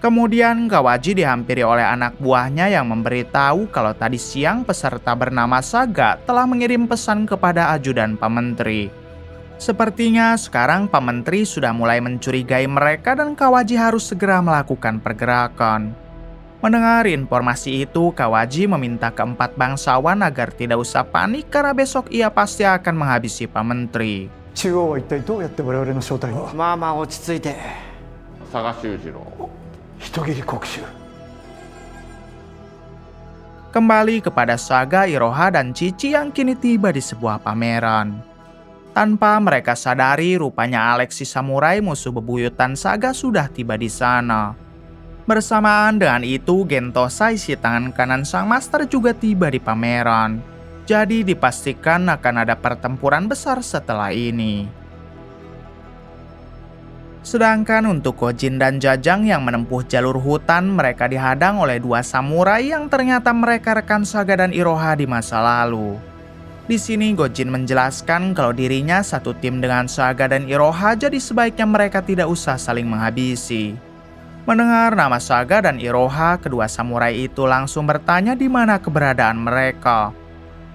[SPEAKER 1] Kemudian Kawaji dihampiri oleh anak buahnya yang memberitahu kalau tadi siang peserta bernama Saga telah mengirim pesan kepada ajudan Pak Menteri. Sepertinya sekarang Pak Menteri sudah mulai mencurigai mereka dan Kawaji harus segera melakukan pergerakan. Mendengar informasi itu, Kawaji meminta keempat bangsawan agar tidak usah panik karena besok ia pasti akan menghabisi Pak Menteri.
[SPEAKER 4] 中央は一体どうやって我々の正体を。
[SPEAKER 9] まあまあ落ち着いて。
[SPEAKER 5] 佐賀修次郎。
[SPEAKER 4] 人斬り国衆。
[SPEAKER 1] Kembali kepada Saga, Iroha, dan Cici yang kini tiba di sebuah pameran. Tanpa mereka sadari, rupanya Alex si samurai musuh bebuyutan Saga sudah tiba di sana. Bersamaan dengan itu, Gentosai si tangan kanan sang master juga tiba di pameran. Jadi dipastikan akan ada pertempuran besar setelah ini. Sedangkan untuk Gojin dan Jajang yang menempuh jalur hutan, mereka dihadang oleh dua samurai yang ternyata mereka rekan Saga dan Iroha di masa lalu. Di sini Gojin menjelaskan kalau dirinya satu tim dengan Saga dan Iroha, jadi sebaiknya mereka tidak usah saling menghabisi. Mendengar nama Saga dan Iroha, kedua samurai itu langsung bertanya di mana keberadaan mereka.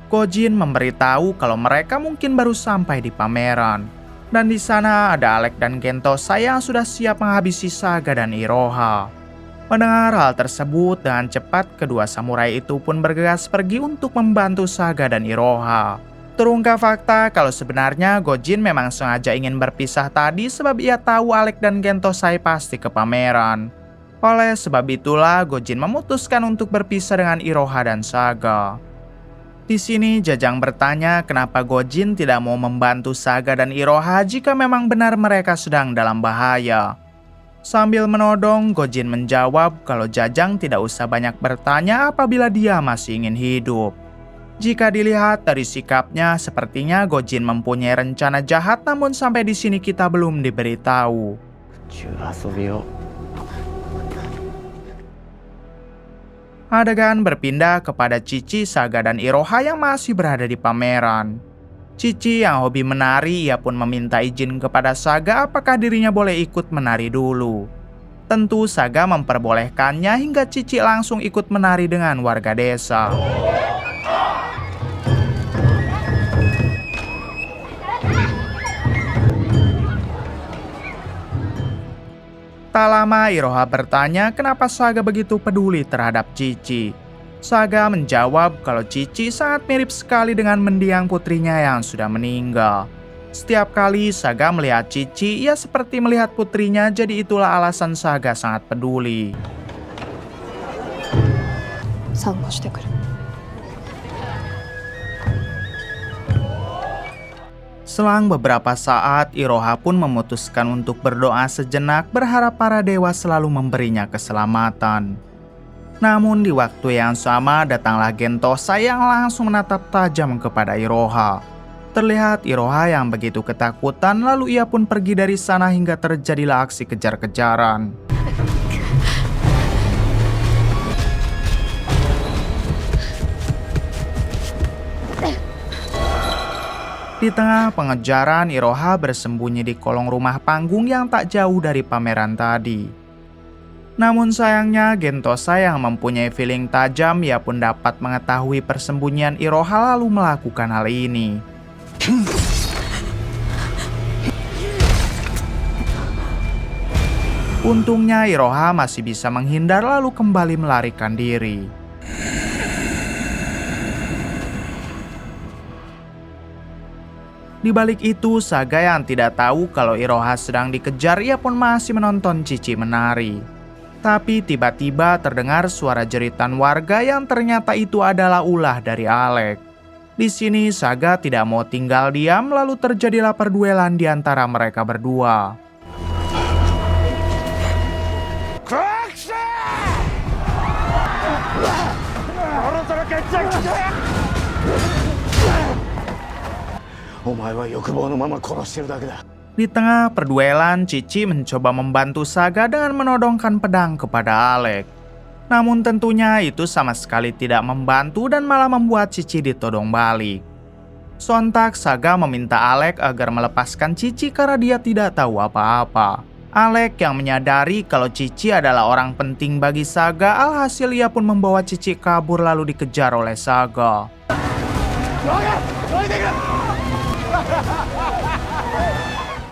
[SPEAKER 1] Gojin memberitahu kalau mereka mungkin baru sampai di pameran. Dan di sana ada Alex dan Gentosai yang sudah siap menghabisi Saga dan Iroha. Mendengar hal tersebut, dengan cepat kedua samurai itu pun bergegas pergi untuk membantu Saga dan Iroha. Terungkap fakta kalau sebenarnya Gojin memang sengaja ingin berpisah tadi sebab ia tahu Alex dan Gentosai pasti ke pameran. Oleh sebab itulah Gojin memutuskan untuk berpisah dengan Iroha dan Saga. Di sini Jajang bertanya kenapa Gojin tidak mau membantu Saga dan Iroha jika memang benar mereka sedang dalam bahaya. Sambil menodong, Gojin menjawab kalau Jajang tidak usah banyak bertanya apabila dia masih ingin hidup. Jika dilihat dari sikapnya, sepertinya Gojin mempunyai rencana jahat, namun sampai di sini kita belum diberitahu. Adegan berpindah kepada Cici, Saga, dan Iroha yang masih berada di pameran. Cici yang hobi menari, ia pun meminta izin kepada Saga apakah dirinya boleh ikut menari dulu. Tentu Saga memperbolehkannya hingga Cici langsung ikut menari dengan warga desa. Tak lama Iroha bertanya kenapa Saga begitu peduli terhadap Cici. Saga menjawab kalau Cici sangat mirip sekali dengan mendiang putrinya yang sudah meninggal. Setiap kali Saga melihat Cici, ia seperti melihat putrinya, jadi itulah alasan Saga sangat peduli. Selang beberapa saat, Iroha pun memutuskan untuk berdoa sejenak berharap para dewa selalu memberinya keselamatan. Namun di waktu yang sama datanglah Gentosai yang langsung menatap tajam kepada Iroha. Terlihat Iroha yang begitu ketakutan, lalu ia pun pergi dari sana hingga terjadilah aksi kejar-kejaran. Di tengah pengejaran, Iroha bersembunyi di kolong rumah panggung yang tak jauh dari pameran tadi. Namun sayangnya Gentosai yang mempunyai feeling tajam, ia pun dapat mengetahui persembunyian Iroha lalu melakukan hal ini. Untungnya Iroha masih bisa menghindar lalu kembali melarikan diri. Di balik itu, Saga yang tidak tahu kalau Iroha sedang dikejar, ia pun masih menonton Cici menari. Tapi tiba-tiba terdengar suara jeritan warga yang ternyata itu adalah ulah dari Alex. Di sini Saga tidak mau tinggal diam, lalu terjadilah perduelan di antara mereka berdua. Di tengah perduelan, Cici mencoba membantu Saga dengan menodongkan pedang kepada Alex. Namun tentunya itu sama sekali tidak membantu dan malah membuat Cici ditodong balik. Sontak Saga meminta Alex agar melepaskan Cici karena dia tidak tahu apa-apa. Alec yang menyadari kalau Cici adalah orang penting bagi Saga, alhasil ia pun membawa Cici kabur lalu dikejar oleh Saga.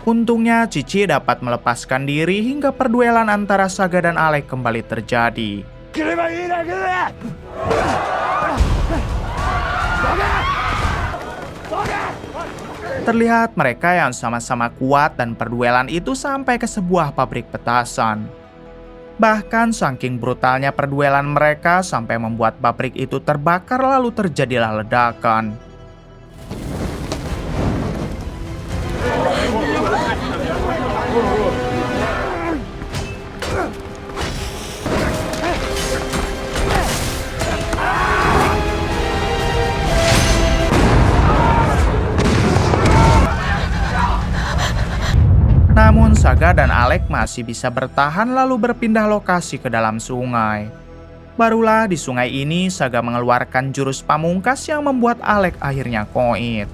[SPEAKER 1] Untungnya Cici dapat melepaskan diri hingga perduelan antara Saga dan Alec kembali terjadi. Terlihat mereka yang sama-sama kuat dan perduelan itu sampai ke sebuah pabrik petasan. Bahkan saking brutalnya perduelan mereka sampai membuat pabrik itu terbakar lalu terjadilah ledakan. Namun Saga dan Alec masih bisa bertahan lalu berpindah lokasi ke dalam sungai. Barulah di sungai ini Saga mengeluarkan jurus pamungkas yang membuat Alec akhirnya koit.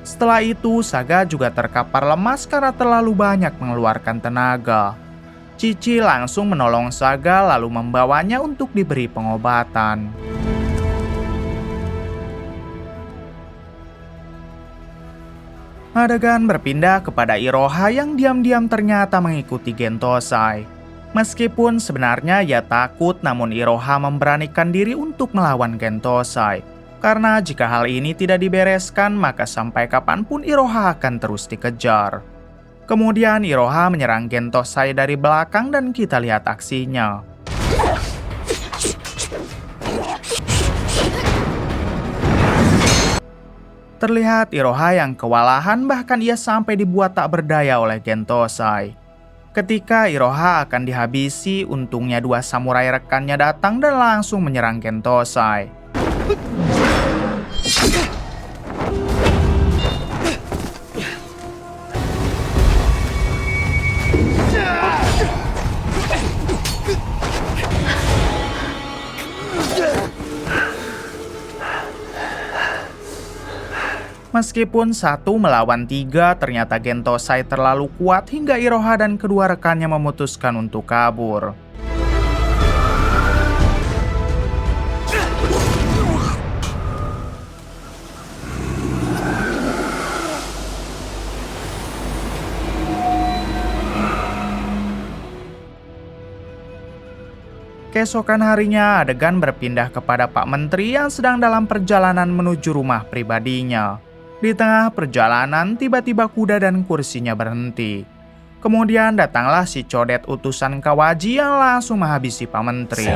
[SPEAKER 1] Setelah itu Saga juga terkapar lemas karena terlalu banyak mengeluarkan tenaga. Cici langsung menolong Saga lalu membawanya untuk diberi pengobatan. Adegan berpindah kepada Iroha yang diam-diam ternyata mengikuti Gentosai. Meskipun sebenarnya ia takut, namun Iroha memberanikan diri untuk melawan Gentosai. Karena jika hal ini tidak dibereskan, maka sampai kapanpun Iroha akan terus dikejar. Kemudian Iroha menyerang Gentosai dari belakang dan kita lihat aksinya. Terlihat Iroha yang kewalahan, bahkan ia sampai dibuat tak berdaya oleh Gentosai. Ketika Iroha akan dihabisi, untungnya dua samurai rekannya datang dan langsung menyerang Gentosai. Meskipun 1 melawan 3, ternyata Gentosai terlalu kuat hingga Iroha dan kedua rekannya memutuskan untuk kabur. Keesokan harinya, adegan berpindah kepada Pak Menteri yang sedang dalam perjalanan menuju rumah pribadinya. Di tengah perjalanan, tiba-tiba kuda dan kursinya berhenti. Kemudian datanglah si Codet utusan Kawaji yang langsung menghabisi Pak Menteri.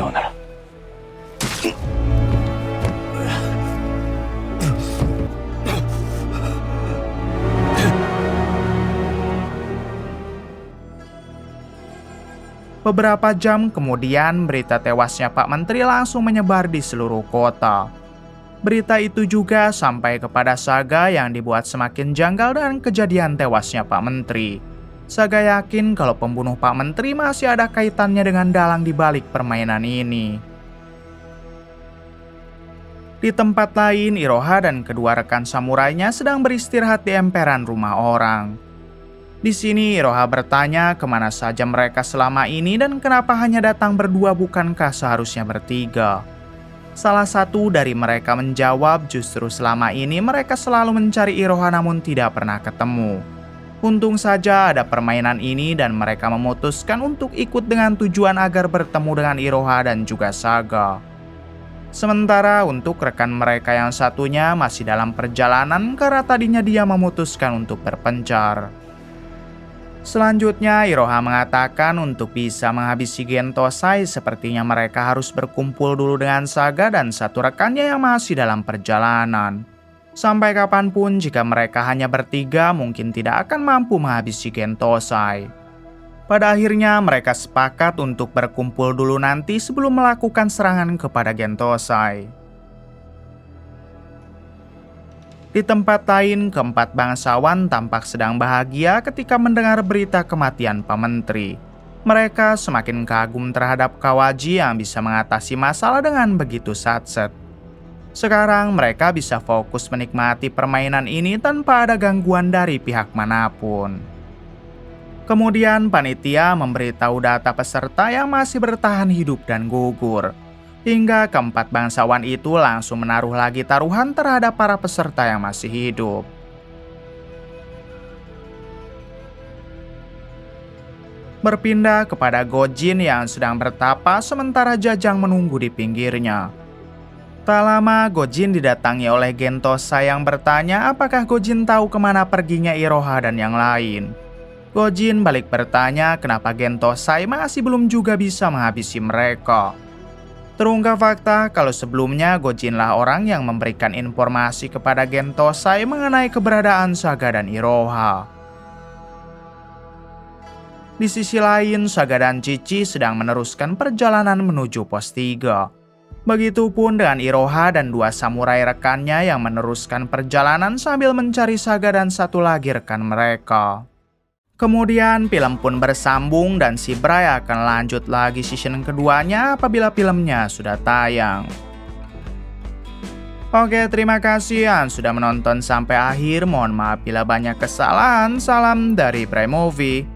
[SPEAKER 1] Beberapa jam kemudian, berita tewasnya Pak Menteri langsung menyebar di seluruh kota. Berita itu juga sampai kepada Saga yang dibuat semakin janggal dengan kejadian tewasnya Pak Menteri. Saga yakin kalau pembunuh Pak Menteri masih ada kaitannya dengan dalang di balik permainan ini. Di tempat lain, Iroha dan kedua rekan samurainya sedang beristirahat di emperan rumah orang. Di sini Iroha bertanya kemana saja mereka selama ini dan kenapa hanya datang berdua bukankah seharusnya bertiga. Salah satu dari mereka menjawab justru selama ini mereka selalu mencari Iroha namun tidak pernah ketemu. Untung saja ada permainan ini dan mereka memutuskan untuk ikut dengan tujuan agar bertemu dengan Iroha dan juga Saga. Sementara untuk rekan mereka yang satunya masih dalam perjalanan karena tadinya dia memutuskan untuk berpencar. Selanjutnya, Iroha mengatakan untuk bisa menghabisi Gentosai sepertinya mereka harus berkumpul dulu dengan Saga dan satu rekannya yang masih dalam perjalanan. Sampai kapanpun jika mereka hanya bertiga mungkin tidak akan mampu menghabisi Gentosai. Pada akhirnya mereka sepakat untuk berkumpul dulu nanti sebelum melakukan serangan kepada Gentosai. Di tempat lain, keempat bangsawan tampak sedang bahagia ketika mendengar berita kematian Pak Menteri. Mereka semakin kagum terhadap Kawaji yang bisa mengatasi masalah dengan begitu satset. Sekarang mereka bisa fokus menikmati permainan ini tanpa ada gangguan dari pihak manapun. Kemudian panitia memberitahu data peserta yang masih bertahan hidup dan gugur. Hingga keempat bangsawan itu langsung menaruh lagi taruhan terhadap para peserta yang masih hidup. Berpindah kepada Gojin yang sedang bertapa sementara Jajang menunggu di pinggirnya. Tak lama Gojin didatangi oleh Gentosai yang bertanya apakah Gojin tahu kemana perginya Iroha dan yang lain. Gojin balik bertanya kenapa Gentosai masih belum juga bisa menghabisi mereka. Terungkap fakta kalau sebelumnya Gojinlah orang yang memberikan informasi kepada Gentosai mengenai keberadaan Saga dan Iroha. Di sisi lain, Saga dan Cici sedang meneruskan perjalanan menuju pos 3. Begitupun dengan Iroha dan 2 samurai rekannya yang meneruskan perjalanan sambil mencari Saga dan satu lagi rekan mereka. Kemudian film pun bersambung dan si Bray akan lanjut lagi season keduanya apabila filmnya sudah tayang. Oke, terima kasih yang sudah menonton sampai akhir. Mohon maaf bila banyak kesalahan. Salam dari Bray Movie.